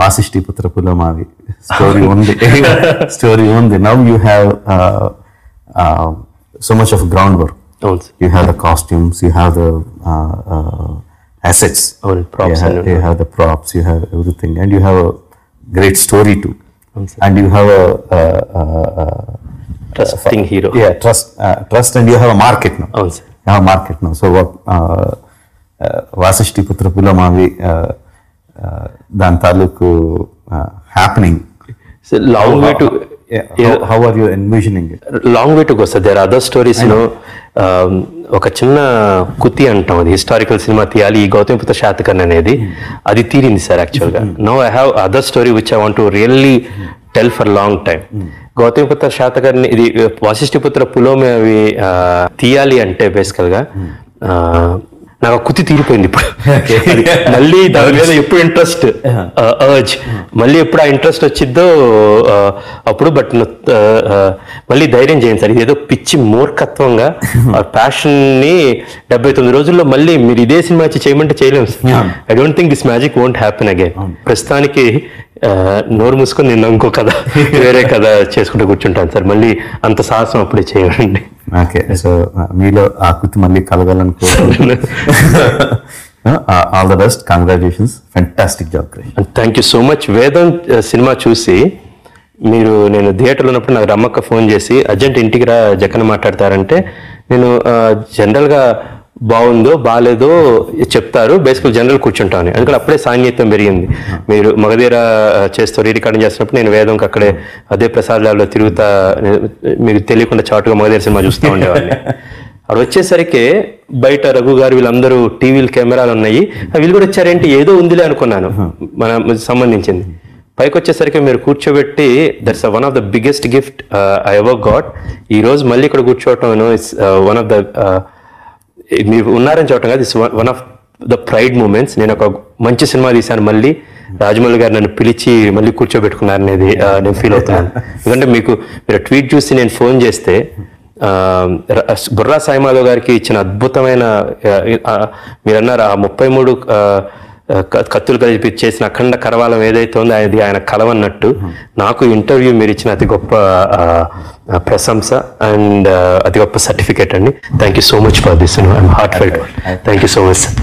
వాసిష్ఠి పుత్ర పులమావి స్టోరీ ఉంది now you have so much of ground work. అవును sir. You have the costumes, you have the assets, అవును, props you have the props, you have everything, and you have a great story too. అవును sir. And you have a trusting hero. trust, and you have a market now. అవును sir. You have a market now. So what Vasishthiputra Pulamavi దాని తాలూకు happening. Long way to how are you envisioning it? Long way to go sir. There other stories. ఒక చిన్న కుతి అంటాం, అది historical cinema తీయాలి, ఈ గౌతమిపుత్ర శాతకర్ణి అనేది అది తీరింది సార్ యాక్చువల్గా. No I have other story which I want to really tell for long time. Gautamiputra Satakarni ఇది వాసిష్ఠిపుత్ర పులోమి అవి తీయాలి అంటే బేసికల్గా నాకు కుతి తీరిపోయింది ఇప్పుడు. మళ్ళీ దాని మీద ఎప్పుడు ఇంట్రెస్ట్ అర్జ్, మళ్ళీ ఎప్పుడు ఆ ఇంట్రెస్ట్ వచ్చిద్దో అప్పుడు. బట్ మళ్ళీ ధైర్యం చేయండి సార్, ఇదేదో పిచ్చి మూర్ఖత్వంగా ఆ ప్యాషన్ ని 79 రోజుల్లో మళ్ళీ మీరు ఇదే సినిమా వచ్చి చేయమంటే చేయలేము sir. I don't think this magic won't happen again. ప్రస్తుతానికి నోరు మూసుకొని నేను ఇంకో కథ వేరే కథ చేసుకుంటూ కూర్చుంటాను సార్. మళ్ళీ అంత సాహసం అప్పుడే చేయండి. ఓకే, సో మీలో ఆకృతి మళ్ళీ కలగాలనుకుంటున్నాను. All the best, congratulations, fantastic job. Thank you so much. Vedam సినిమా చూసి నేను థియేటర్లో ఉన్నప్పుడు నాకు రమ్మక్క ఫోన్ చేసి అర్జెంట్ ఇంటికి రా జక్కన మాట్లాడతారంటే, నేను జనరల్గా బాగుందో బాగాలేదో చెప్తారు, బేసికల్ జనరల్ కూర్చుంటాను. అందుకని అప్పుడే సాంగీత్యం పెరిగింది. మీరు మగధీర చేస్తూ రికార్డింగ్ చేస్తున్నప్పుడు నేను వేదంకి అక్కడే అదే ప్రసాద్ ల్యాబ్లో తిరుగుతా, మీకు తెలియకుండా చాటుగా మగధీర సినిమా చూస్తూ ఉండేవాడిని. అక్కడ వచ్చేసరికి బయట రఘు గారు వీళ్ళందరూ టీవీలు కెమెరాలు ఉన్నాయి, వీళ్ళు కూడా వచ్చారేంటి ఏదో ఉందిలే అనుకున్నాను మన సంబంధించింది. పైకి వచ్చేసరికి మీరు కూర్చోబెట్టి, that's one of the biggest gift I ever got. ఈ రోజు మళ్ళీ ఇక్కడ కూర్చోవటం ఇట్స్ వన్ ఆఫ్ ద, మీరు ఉన్నారని చెప్పడం కాదు, it's one of the pride moments. నేను ఒక మంచి సినిమా తీశాను, మళ్ళీ రాజమౌళి గారు నన్ను పిలిచి మళ్ళీ కూర్చోబెట్టుకున్నారనేది నేను ఫీల్ అవుతున్నాను. ఎందుకంటే మీరు ట్వీట్ చూసి నేను ఫోన్ చేస్తే బుర్రా సాయిమాధవ్ గారికి ఇచ్చిన అద్భుతమైన, మీరు అన్నారు ఆ 33 కత్తులు కలిపి చేసిన అఖండ కరవాలం ఏదైతే ఉందో అది ఆయన కలవన్నట్టు, నాకు ఇంటర్వ్యూ మీరు ఇచ్చిన అతి గొప్ప ప్రశంస అండ్ అతి గొప్ప సర్టిఫికేట్ అండి. Thank you so much for this. I'm heart felt. Thank you so much sir.